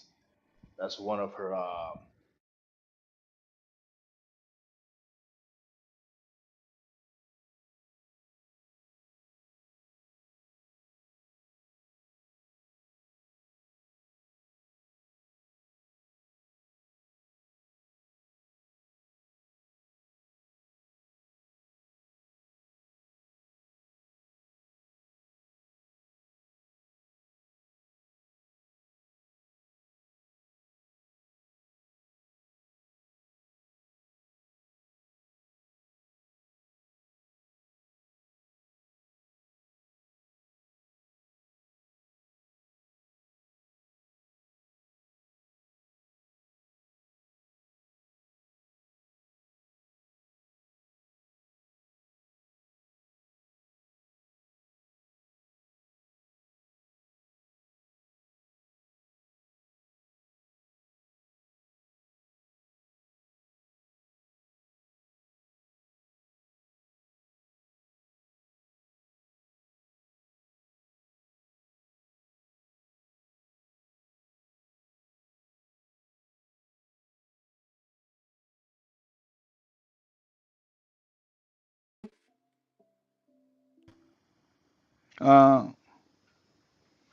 That's one of her. Uh,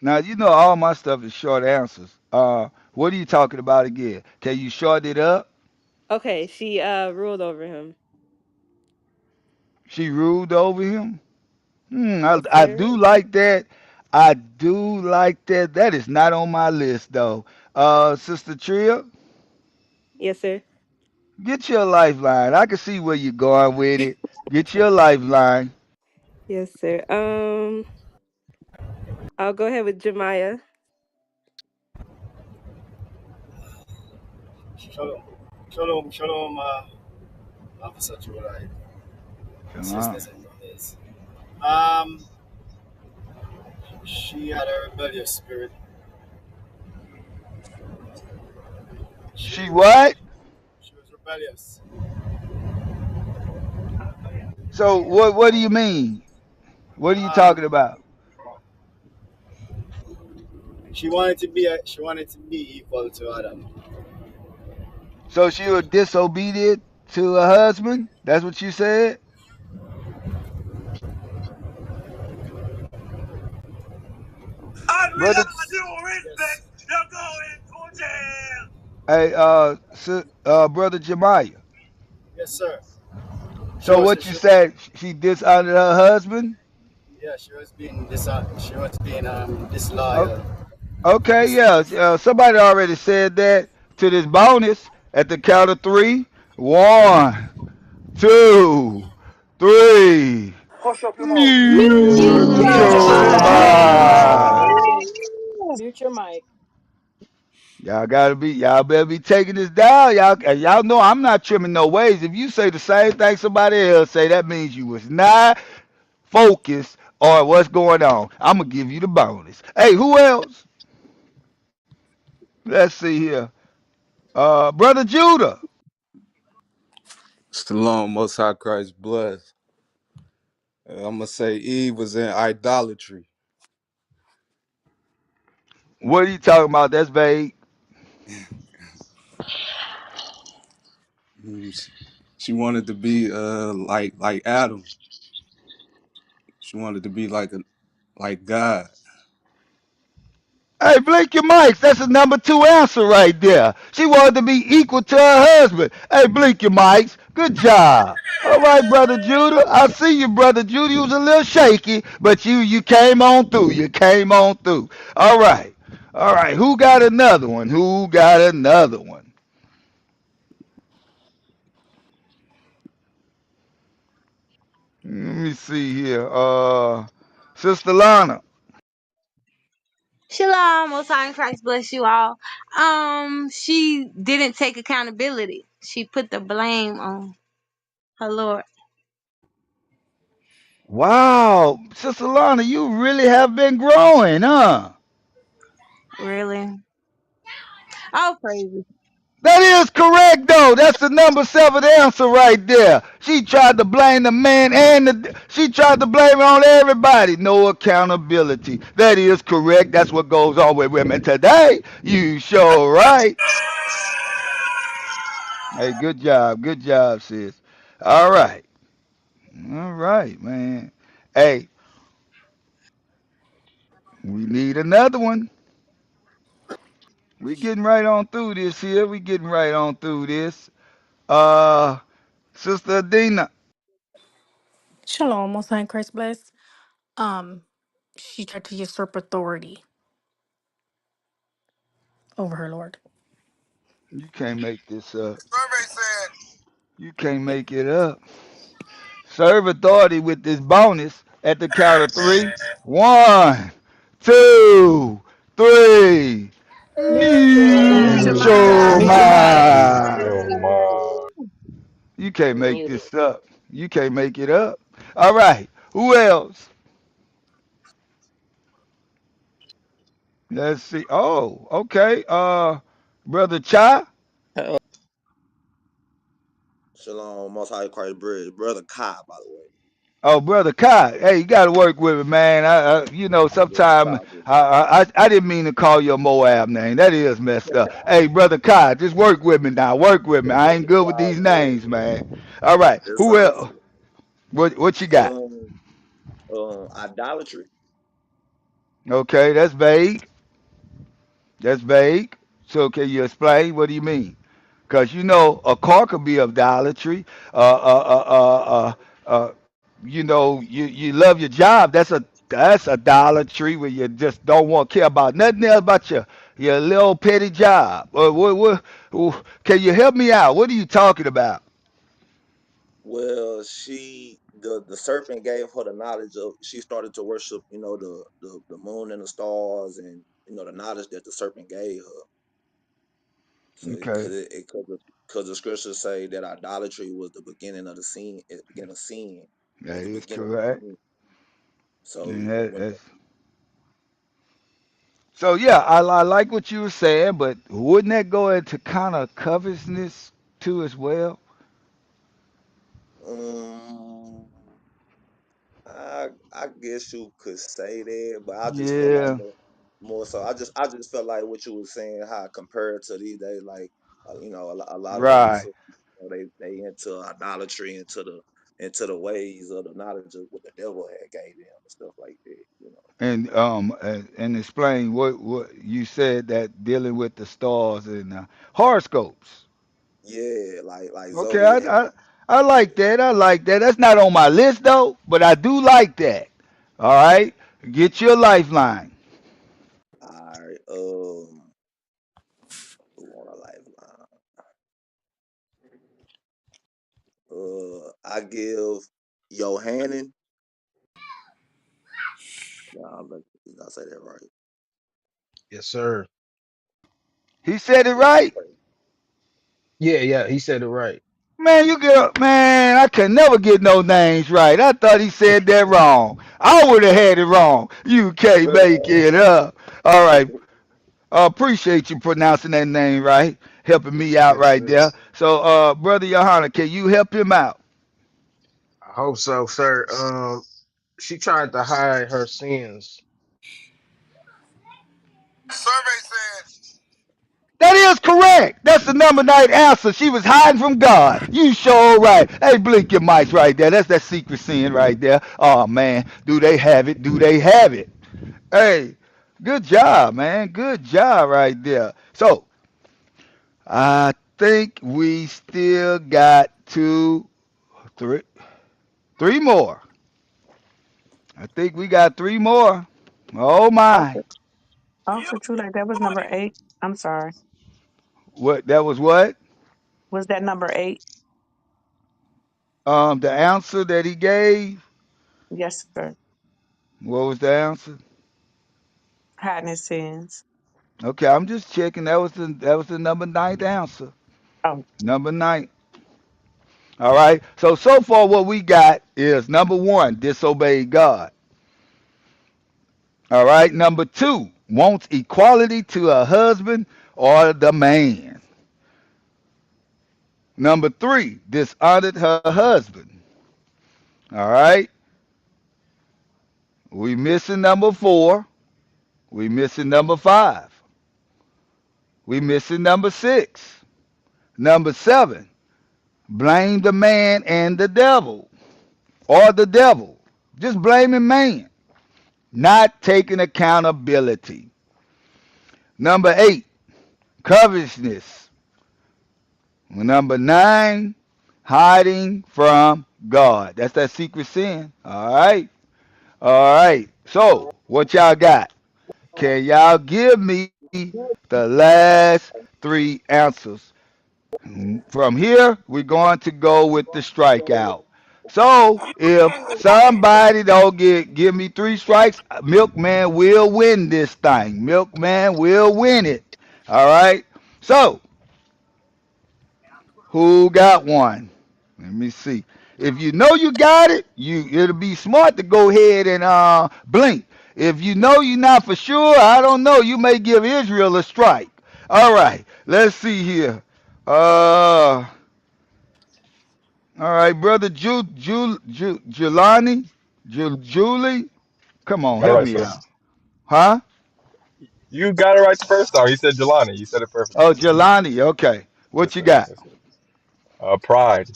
Now you know all my stuff is short answers. What are you talking about again? Can you short it up? Okay, she ruled over him. She ruled over him. Yes, I sir. do like that. I do like that. That is not on my list though. Sister Tria, Yes, sir. get your lifeline. I can see where you're going with it. Get your lifeline. Yes, sir. I'll go ahead with Jemiah. Shalom, shalom, Officer July, Shalom. sisters and brothers. Um, she had a rebellious spirit. She She what? she was rebellious. So what do you mean? What are you talking Um, about? she wanted to be equal to Adam. So she was disobedient to her husband? That's what you said? Brother Yes, Hey, brother Jemiah. yes, sir. She So was what you she, said? She dishonored her husband? yeah, she was being O- disloyal. Okay, Dis, yeah. Somebody already said that to this bonus at the count of three. One, two, three. Hush up your mouth. Mute Mute your your Neutral mic. mind. mic. Mute your mic. Y'all better be taking this down. Y'all know I'm not trimming no ways. If you say the same thing somebody else say, that means you was not focused on what's going on. I'm gonna give you the bonus. Hey, who else? Let's see here. Brother Judah. Shalom, Most High Christ bless. I'm gonna say Eve was in idolatry. What are you talking about? That's vague. She she wanted to be like Adam. She wanted to be like God. Hey, blink your mics. That's a number two answer right there. She wanted to be equal to her husband. Hey, blink your mics. Good job. All right, brother Judah. I see you, brother Judah. You was a little shaky, but you came on through. You came on through. All right. All right. Who got another one? Who got another one? Let me see here. Sister Lana. Shalom, most high in Christ bless you all. She didn't take accountability. She put the blame on her Lord. Wow, Sister Lana, you really have been growing, huh? Really? Oh, crazy. That is correct, though. That's the number seven answer right there. She tried to blame the man and she tried to blame it on everybody. No accountability. That is correct. That's what goes on with women today. You sure right. Hey, good job, sis. All right, all right, man. Hey, we need another one. We getting right on through this here. We getting right on through this. Uh, Sister Adina. Shalom, most high in Christ bless. Um, she tried to usurp authority over her Lord. You can't make this up. You can't make it up. Serve authority with this bonus at the count of three. One, two, three. Mucho. Meet your Meet your mind. Meet mind. your Yo, mind. ma. You can't You're make muted. this up. You can't make it up. All right. Who else? Let's see. Oh, okay. Brother Cha. Shalom, Most High Christ Bridge, brother Kai, by the way. Oh, brother Kai. Hey, you got to work with it, man. Yes, sir. Sometime I didn't mean to call you a Moab name. That is messed up. Hey, brother Kai, just work with me now. Work with me. I ain't good It's with all these good. names, man. All right. It's Who all else? good. What you got? Idolatry. Okay, that's vague. That's vague. So can you explain? What do you mean? Because a car could be idolatry. Uh, you love your job. That's idolatry where you just don't want to care about nothing else but your little petty job. Can you help me out? What are you talking about? Well, the serpent gave her the knowledge of. She started to worship, the moon and the stars, and the knowledge that the serpent gave her. So, Okay, because the scriptures say that idolatry was the beginning of the sin, beginning of sin, that was the is beginning of correct. sin. So And when so yeah, I like what you were saying, but wouldn't that go into kind of covetousness too as well? um I guess you could say that, but I just feel like Yeah, more so. I just felt like what you were saying, how compared to these days, like a lot of brothers, right. and sisters, they into idolatry, into the ways of the knowledge of what the devil had gave them and stuff like that. And explain what you said that dealing with the stars and horoscopes. Yeah, like Okay, zodiac. I like that. I like that. That's not on my list though, but I do like that. All right, get your lifeline. All right, who on a lifeline? I give Yohanan. Nah, did I say that right? Yes, sir. He said it Yeah, right. Yeah, yeah, he said it right. Man, you get up, man. I can never get no names right. I thought he said that wrong. I would have had it wrong. You can't make it up. All right. Appreciate you pronouncing that name right, helping me out Yes, right sir. there. So, brother Johanna, can you help him out? I hope so, sir. She tried to hide her sins. That is correct. That's the number nine answer. She was hiding from God. You sure right. Hey, blink your mics right there. That's that secret sin right there. Oh man, do they have it? Do they have it? Hey, good job, man. Good job right there. So, I think we still got three, three more. I think we got three more. Oh my. Also, also true. Like that was number 8. I'm sorry. What that was what? Was that number 8? The answer that he gave, Yes, sir. what was the answer? hiding his sins. Okay, I'm just checking. That was the number ninth answer. Oh, Number nine. All right. So far what we got is number one, disobey God. All right. Number two, wants equality to her husband or the man. Number three, dishonored her husband. All right. We missing number four. We missing number five. We missing number six. Number seven, blame the man and the devil or the devil. Just blaming man. Not taking accountability. Number eight, covetousness. Number nine, hiding from God. That's that secret sin. All right. All right. So, what y'all got? Can y'all give me the last three answers? From here, we're going to go with the strikeout. So, if somebody don't give me three strikes, Milkman will win this thing. Milkman will win it. All right. So, who got one? Let me see. If you know you got it, it'll be smart to go ahead and blink. If you know you're not for sure, I don't know. You may give Israel a strike. All right, let's see here. All right, brother Jelani, Julie, come You on, got it help right, me sir. out, huh? You got it right the first time. You said Jelani. You said it perfectly. Oh, Jelani, okay. Yes, What you sir. got? Yes, sir. Pride.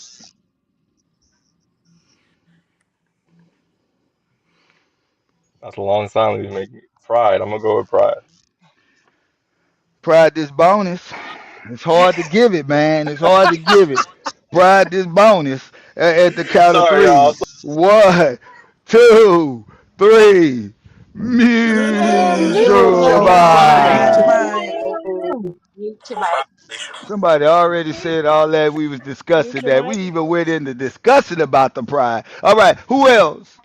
That's a long silence you make me. Pride. I'm gonna go with pride. Pride this bonus. It's hard to give it, man. It's hard to give it. Pride this bonus at the count of Sorry, y'all. three. One, two, three. Mute Mutual your mutual mic. mind. Mute your mind. mic. Somebody already said all that we was Mute discussing your that. We mic. even went into discussing about the pride. All right, who else?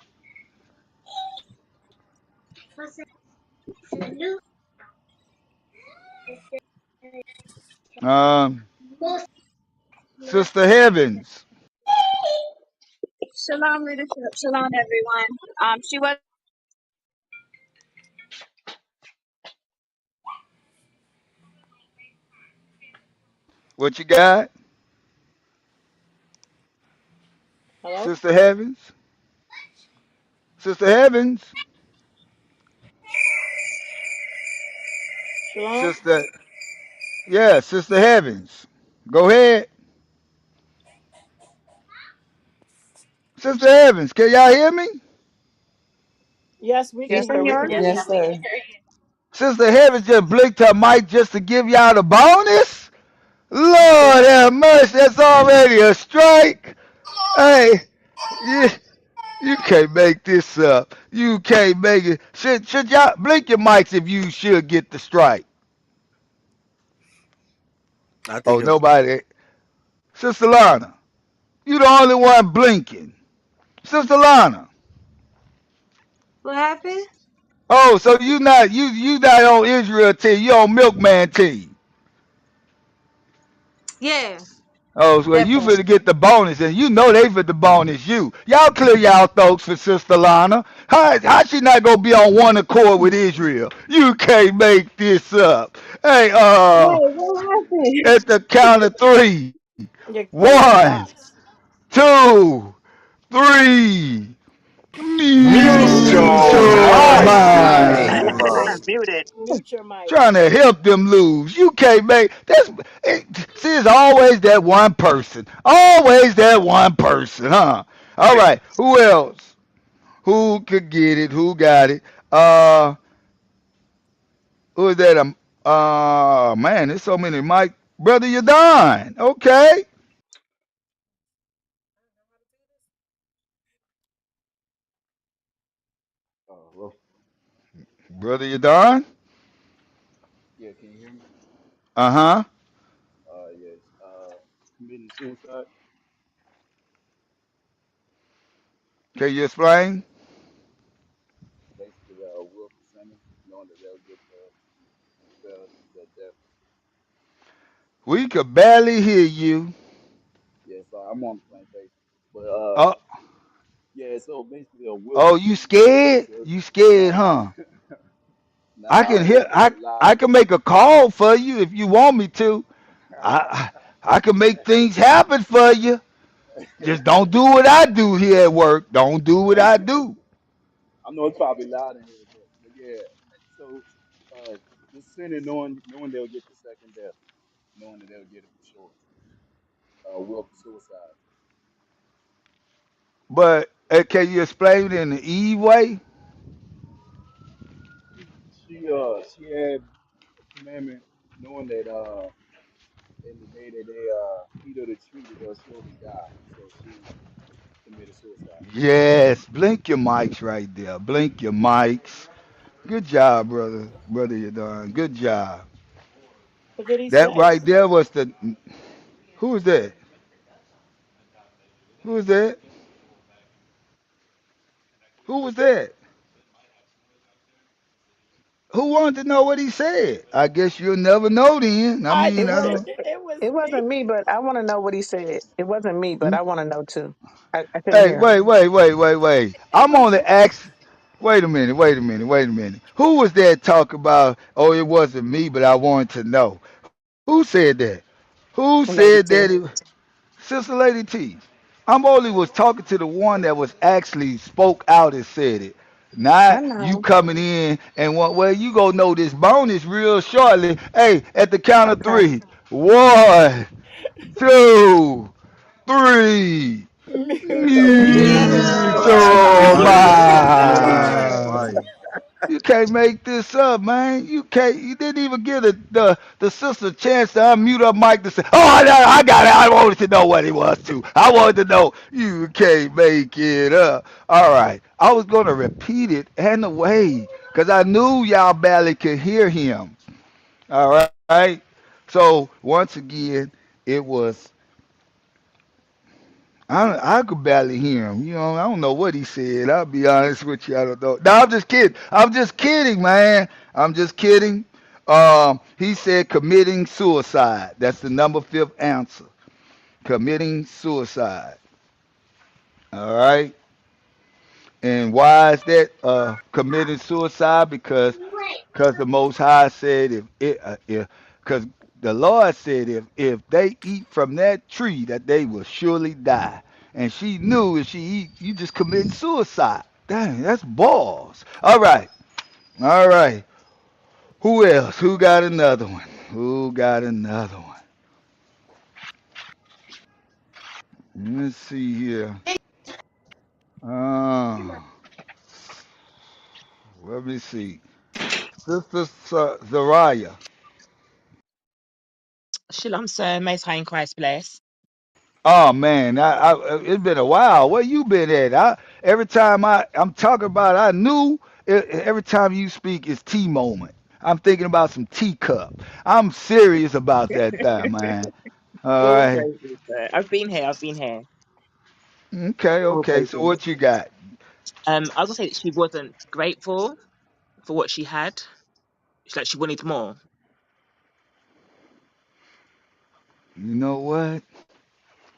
Um, Sister Heavens. Shalom, leadership. Shalom, everyone. She was. What you got? Hello? Sister Heavens? Sister Heavens? Shalom? Sister, yeah, Sister Heavens. Go ahead. Sister Evans, can y'all hear me? Yes, we Yes, can sir, hear we you. can hear you. Yes, sir. Sister Evans just blinked her mic just to give y'all the bonus? Yeah. Lord have mercy, that's already a strike. Hey, you, you can't make this up. You can't make it. Should y'all blink your mics if you should get the strike? I think Oh, it was. nobody. Sister Lana, you the only one blinking. Sister Lana. What happened? Oh, so you not on Israel team, you on Milkman team. Yeah, Oh, so you definitely. finna get the bonus, and you know they finna bonus you. Y'all clear y'all throats for Sister Lana. How she not gonna be on one accord with Israel? You can't make this up. Hey, Wait, what happened? at the count of three. You're crazy One, box. two, three. Mutual Mutual mind. mind. Mind. I'm muted. Mute your mic. Trying to help them lose. You can't make that's see, it's always that one person. Always that one person, huh? All right. Who else? Who could get it? Who got it? Who is that? Man, there's so many. Mike, brother, you done. Okay, Well, brother, you done. yeah, can you hear me? Uh huh. Yes. Committing suicide Can you explain? basically willful sinning. knowing that they'll get the death. We could barely hear you. Yeah, so I'm on the plantation. But Oh, yeah, so basically a whip oh, you is scared? a You scared, nah, huh? I nah, can hear. it's a I lie. can make a call for you if you want me to. I I can make things happen for you. Just don't do what I do here at work. Don't do what I do. I know it's probably loud in here, but yeah. So just sinning, knowing they'll get the second death, knowing that they'll get it for sure. Will for suicide. But can you explain it in the Eve way? She had a commandment knowing that in the day that they eat of the tree that they'll surely die. So she committed suicide. Yes. Blink your mics right there. Blink your mics. Good job, brother. Brother, you done. Good job. What did he That say? right there was the. Who was that? Who was that? Who was that? Who wanted to know what he said? I guess you'll never know then. I I It mean, I was did. don't. It was it me. wasn't me, but I want to know what he said. It wasn't me, but I want to know too. I couldn't Hey, hear him. wait. It I'm was only me. ask. Wait a minute. Who was that talk about? Oh, it wasn't me, but I wanted to know. Who said that? Who said Lady that? T. Sister Lady T. I'm only was talking to the one that was actually spoke out and said it. I Not you know. coming in and what? Well, you gonna know this bonus real shortly. Hey, at the count of Okay. three. 1, 2, 3. Mute up. Mute your Fire, fire, mind. fire. You can't make this up, man. You can't. You didn't even give the sister a chance to unmute her mic to say, "Oh, I got it. I wanted to know what it was too. I wanted to know." You can't make it up. All right. I was gonna repeat it anyway because I knew y'all barely could hear him. All right. So once again, it was I could barely hear him. You know, I don't know what he said. I'll be honest with you. I don't know. No, I'm just kidding. I'm just kidding, man. I'm just kidding. He said committing suicide. That's the number fifth answer. Committing suicide. All right. And why is that committing suicide? Because the Most High said if because the Lord said if they eat from that tree that they will surely die. And she knew if she eat, you just committing suicide. Dang, that's balls. All right. Who else? Who got another one? Who got another one? Let's see here. Uh, Let me see. Sister Zariah. Shalom, sir. Most High in Christ bless. Oh man, it's been a while. Where you been at? Every time I'm talking about, I knew every time you speak is tea moment. I'm thinking about some teacup. I'm serious about that thing, man. All All right. praises, sir. I've been here. I've been here. Okay, All okay. So praises. what you got? I was gonna say that she wasn't grateful for what she had. She's like she wanted more. You know what?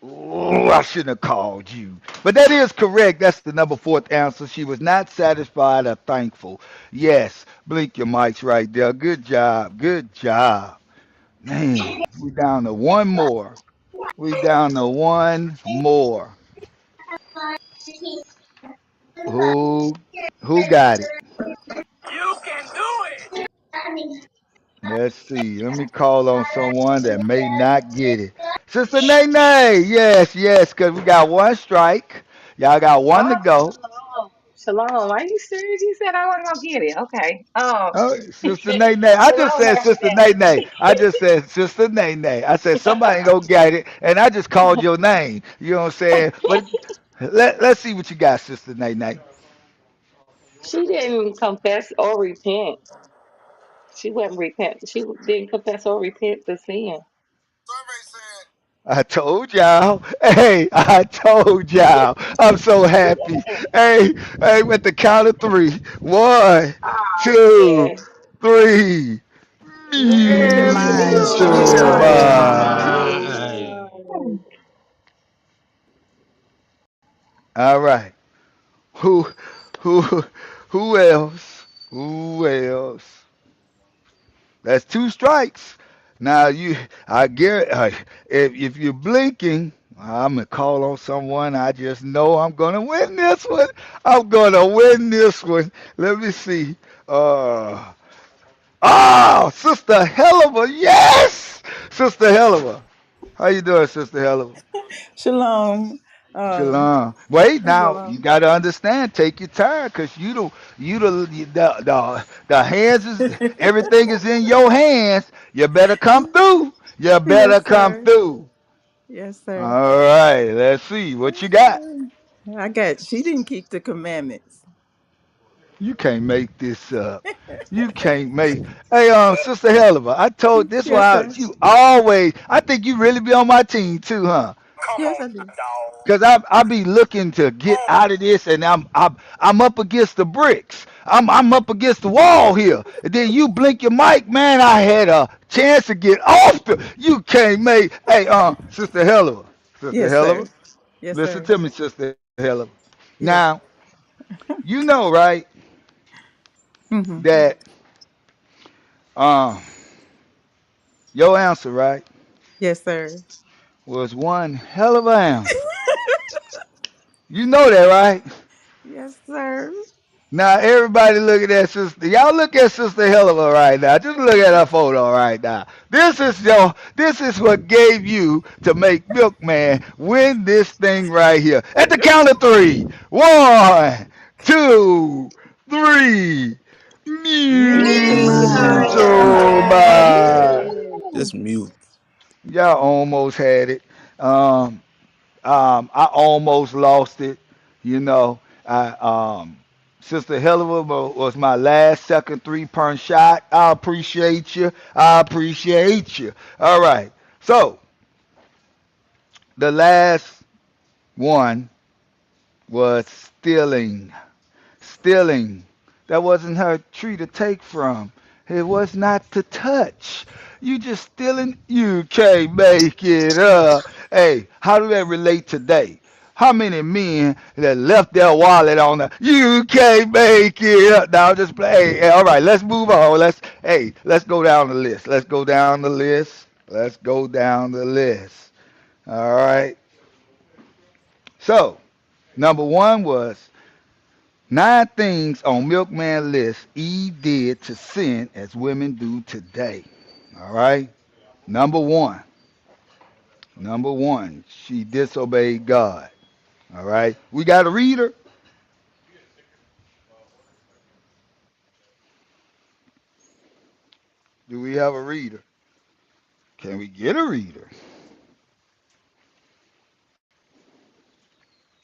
Oh, I shouldn't have called you. But that is correct. That's the number fourth answer. She was not satisfied or thankful. Yes. Blink your mics right there. Good job. Good job. Man, we down to one more. We down to one more. Who who got it? You can do it. Let's see. Let me call on someone that may not get it. Sister Nene. Yes, because we got one strike. Y'all got one to Oh, go. shalom. Shalom. Are you serious? You said I wasn't gonna get it. Okay. Oh, Sister Nene. I just Shalom said after Sister that. Nene. I just said Sister Nene. I said somebody ain't gonna get it, and I just called your name. You know what I'm saying? But let's see what you got, Sister Nene. She didn't confess or repent. She wasn't repent. She didn't confess or repent the sin. I told y'all. Hey, I told y'all. I'm so happy. Hey, hey, with the count of three. One, two, Yeah. three. Jemima. Mutual mind. Jeremiah. All right. Who, who, who else? Who else? That's two strikes. Now I get if you're blinking, I'm gonna call on someone. I just know I'm gonna win this one. I'm gonna win this one. Let me see. Uh, Sister Helena, yes, Sister Helena. How you doing, Sister Helena? Shalom. Shalom. Wait, now you Shalom. got to understand. Take your time, cause the hands is everything is in your hands. You better come through. You better Yes, come sir. through. Yes, sir. All right. Let's see what you got. I got, she didn't keep the commandments. You can't make this up. You can't make. Hey, Sister Helena, I told this Yes, why sir. you always. I think you really be on my team too, huh? Yes, I do. Cause I be looking to get out of this, and I'm up against the bricks. I'm up against the wall here. And then you blink your mic, man. I had a chance to get off the. You can't make. Hey, Sister Helena, Sister Yes, Helena, sir. Yes, listen sir. to me, Sister Helena. Yes. Now you know, right, Hmm. that um your answer, right, Yes, sir. was one hell of an answer. You know that, right? Yes, sir. Now everybody look at that sister. Y'all look at Sister Helena right now. Just look at her photo right now. This is what gave you to make Milkman win this thing right here. At the count of three. One, two, three. Mutual Mutual mind. mind. Just mute. Y'all almost had it. Um, I almost lost it. You know, Sister Helena was my last second three-point shot. I appreciate you. I appreciate you. All right. So the last one was stealing. Stealing. That wasn't her tree to take from. It was not to touch. You just stealing. You can't make it up. Hey, how do that relate today? How many men that left their wallet on the you can't make it up? Now just play. Hey, all right, let's move on. Let's go down the list. Let's go down the list. Let's go down the list. All right. So, number one was nine things on Milkman list Eve did to sin as women do today. All right. Number one. Number one. She disobeyed God. All right. We got a reader. Do we have a reader? Can we get a reader?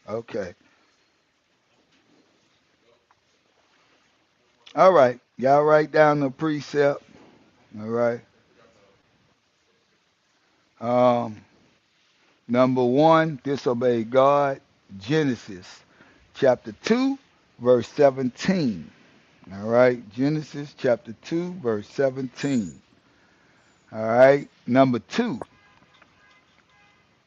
Okay. All right. Y'all write down the precept. All right. Um, Number one, disobey God. Genesis chapter 2, verse 17. All right. Genesis chapter 2, verse 17. All right. Number two,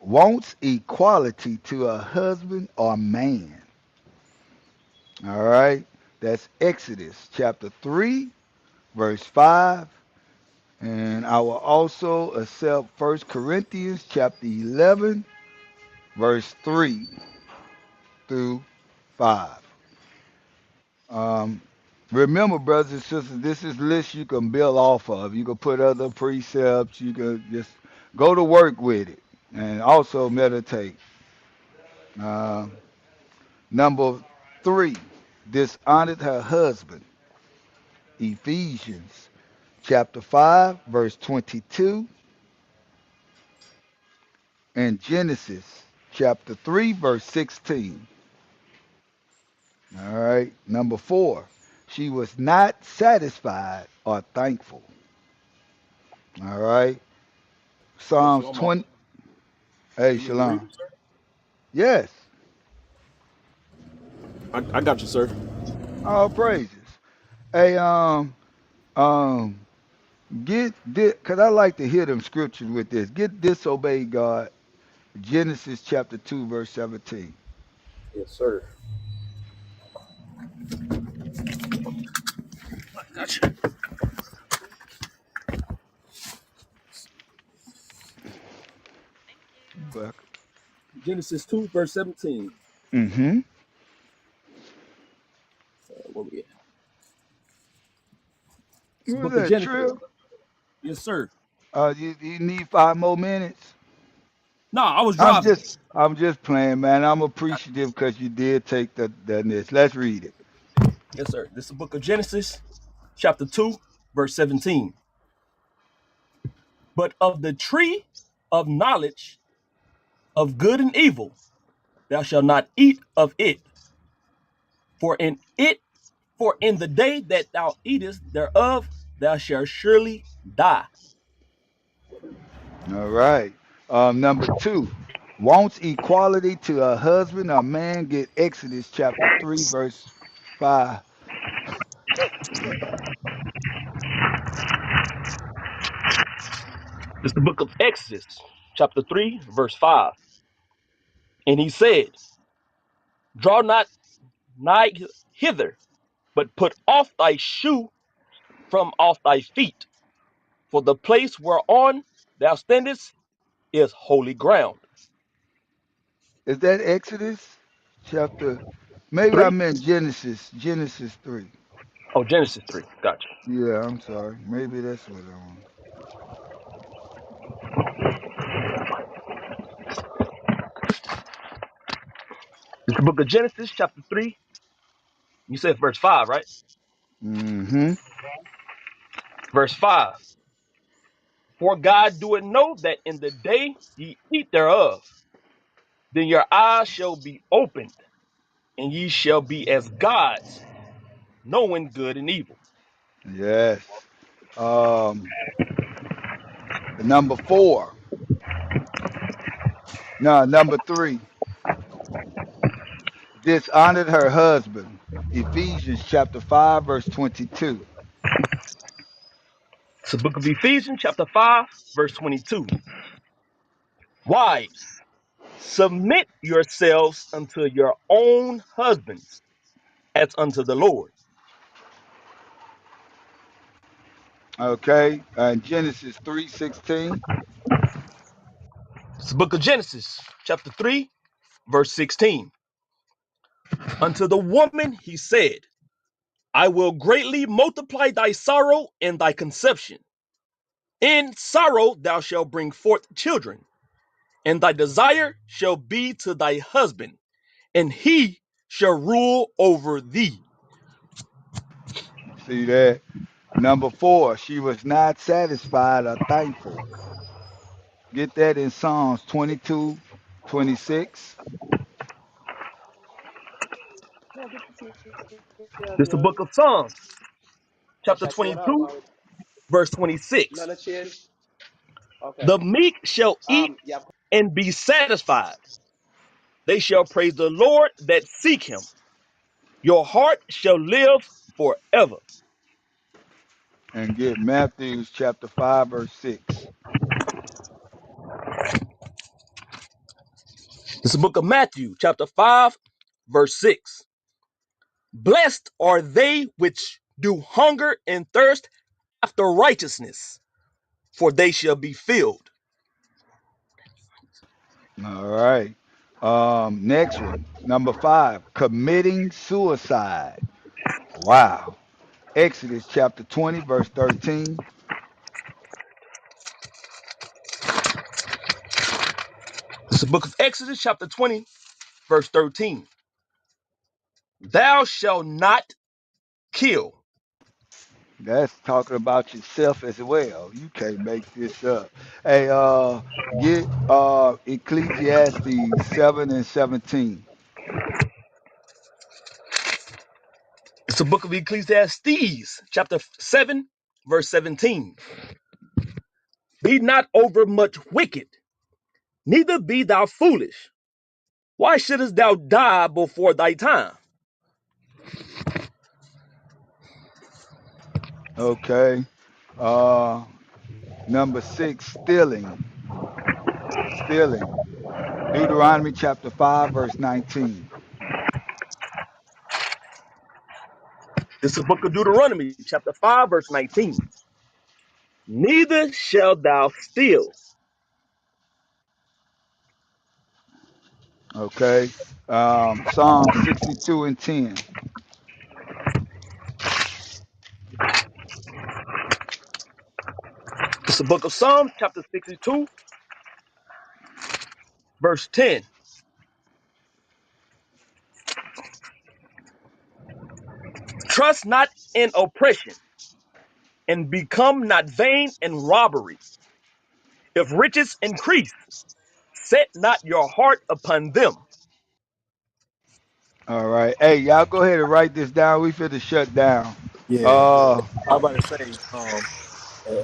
wants equality to a husband or man. All right. That's Exodus chapter 3, verse 5. And I will also accept First Corinthians chapter 11, verse 3 through 5. Um, Remember, brothers and sisters, this is list you can build off of. You can put other precepts. You can just go to work with it, and also meditate. Uh, Number three, dishonored her husband. Ephesians chapter 5, verse 22, and Genesis chapter 3, verse 16. All right. Number four, she was not satisfied or thankful. All right. Bless you. Psalms I'm on. 20. Hey, You need me to read Shalom. them, sir? Yes, I got you, sir. all praises. Hey, get this, cause I like to hear them scriptures with this. Get disobey God. Genesis chapter 2, verse 17. Yes, sir. Got you. Welcome. Genesis 2, verse 17. Mm-hmm. Where we at? It's the Who's book of that, Genesis. Trill? Yes, sir. You need 5 more minutes? No, I was I'm driving. just I'm just playing, man. I'm appreciative because you did take the this. Let's read it. Yes, sir. This is the book of Genesis, chapter 2, verse 17. But of the tree of knowledge of good and evil, thou shalt not eat of it, for in it, for in the day that thou eatest thereof, thou shalt surely die. All right. Number two. Wants equality to a husband or man, get Exodus chapter 3, verse 5. This is the book of Exodus, chapter 3, verse 5. And he said, draw not nigh hither, but put off thy shoe from off thy feet, for the place whereon thou standest is holy ground. Is that Exodus chapter? Maybe I 3? meant Genesis 3. Oh, Genesis 3. Gotcha. Yeah, I'm sorry. Maybe that's what I want. It's the book of Genesis, chapter 3. You said verse 5, right? Mm-hmm. Verse 5. For God doeth know that in the day ye eat thereof, then your eyes shall be opened, and ye shall be as gods, knowing good and evil. Yes. Um, number four. No, number three. Dishonored her husband. Ephesians chapter 5, verse 22. It's the book of Ephesians, chapter 5, verse 22. Wives, submit yourselves unto your own husbands, as unto the Lord. Okay. And Genesis 3:16. It's the book of Genesis, chapter 3, verse 16. Unto the woman he said, I will greatly multiply thy sorrow and thy conception. In sorrow thou shalt bring forth children, and thy desire shall be to thy husband, and he shall rule over thee. See that? Number four. She was not satisfied or thankful. Get that in Psalms 22:26. This is the book of Psalms, chapter 22, verse 26. The meek shall eat and be satisfied. They shall praise the Lord that seek him. Your heart shall live forever. And get Matthew chapter 5, verse 6. This is the book of Matthew, chapter 5, verse 6. Blessed are they which do hunger and thirst after righteousness, for they shall be filled. All right. Next one. Number five. Committing suicide. Wow. Exodus chapter 20, verse 13. This is the book of Exodus, chapter 20, verse 13. Thou shalt not kill. That's talking about yourself as well. You can't make this up. Hey, get Ecclesiastes 7 and 17. It's the book of Ecclesiastes, chapter 7, verse 17. Be not overmuch wicked, Neither be thou foolish. Why shouldest thou die before thy time? Okay. Uh, number 6, stealing. Stealing. Deuteronomy chapter 5, verse 19. This is the book of Deuteronomy, chapter 5, verse 19. Neither shalt thou steal. Okay. Psalm 62 and 10. This is the book of Psalms, chapter 62, verse 10. Trust not in oppression, and become not vain in robbery. If riches increase, set not your heart upon them. All right. Hey, y'all go ahead and write this down. We finna shut down. Yeah, Uh, I'm about to say,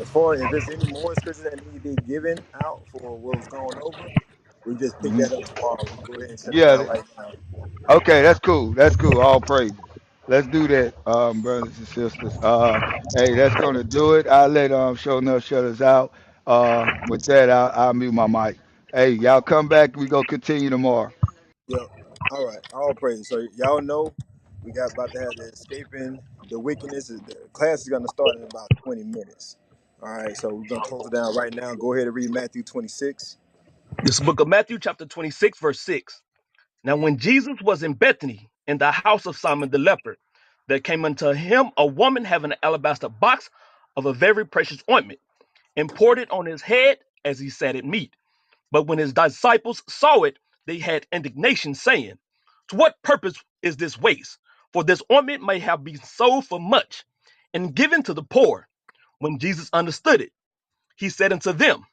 as far as if there's any more scriptures that need to be given out for what was going over, we just pick mhm. that up tomorrow. We can go ahead and shut it Yeah. down right now. Okay, that's cool. That's cool. All praises. Let's do that, brothers and sisters. Hey, that's gonna do it. I'll let show enough shut us out. With that, I'll mute my mic. Hey, y'all come back. We go continue tomorrow. Yep. All right. All praise. So y'all know we got about to have the escaping the wickedness. The class is gonna start in about 20 minutes. All right. So we're gonna close it down right now. Go ahead and read Matthew 26. This is the book of Matthew, chapter 26, verse 6. Now, when Jesus was in Bethany, in the house of Simon the leper, there came unto him a woman having an alabaster box of a very precious ointment, and poured it on his head as he sat at meat. But when his disciples saw it, they had indignation, saying, to what purpose is this waste? For this ointment may have been sold for much and given to the poor. When Jesus understood it, he said unto them,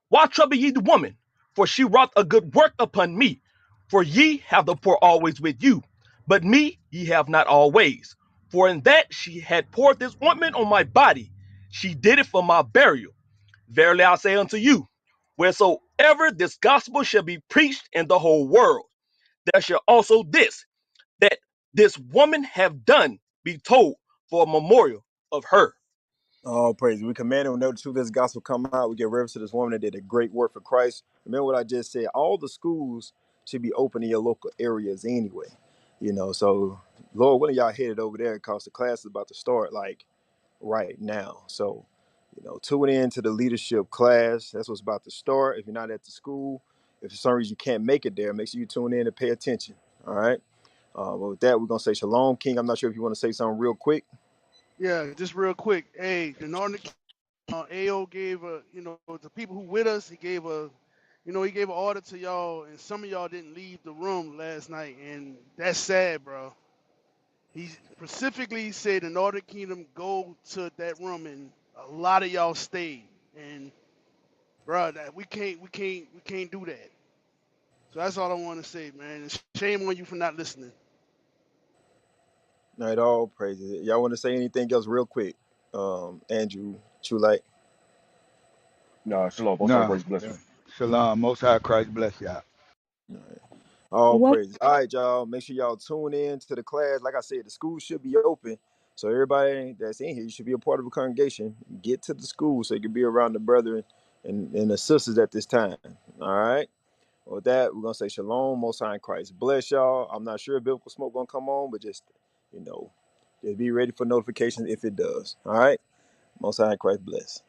why trouble ye the woman? For she wrought a good work upon me. For ye have the poor always with you, but me ye have not always. For in that she had poured this ointment on my body, she did it for my burial. Verily I say unto you, wheresoever this gospel shall be preached in the whole world, there shall also this, that this woman have done, be told for a memorial of her. All praise. We command and know the truth of this gospel come out. We give reverence to this woman that did a great work for Christ. Remember what I just said. All the schools should be open in your local areas anyway. So Lord willing, y'all headed over there because the class is about to start like right now. So, tune in to the leadership class. That's what's about to start. If you're not at the school, if for some reason you can't make it there, make sure you tune in and pay attention. All right. But with that, we're gonna say shalom, King. I'm not sure if you want to say something real quick. Yeah, just real quick. Hey, the Northern AO gave the people who with us, he gave an order to y'all, and some of y'all didn't leave the room last night, and that's sad, bro. He specifically said the Northern Kingdom go to that room, and a lot of y'all stayed, and bro, that we can't do that. So that's all I want to say, man. It's shame on you for not listening. All right, all praises. Y'all want to say anything else real quick? Andrew, True Light. Nah, shalom. Most high Nah. grace bless you. Shalom. Most High Christ bless y'all. All right. All One, praises. All right, y'all. Make sure y'all tune in to the class. Like I said, the school should be open. So everybody that's in here, you should be a part of a congregation. Get to the school so you can be around the brethren and the sisters at this time. All right. With that, we're gonna say shalom, most high in Christ. Bless y'all. I'm not sure if biblical smoke gonna come on, but you know, just be ready for notifications if it does. All right. Most high in Christ bless.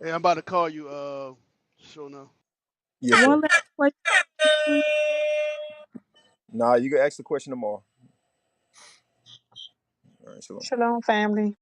Hey, I'm about to call you, sure enough. Yes, sir. one last question. Nah, you can ask the question tomorrow. All right, shalom. Shalom, family.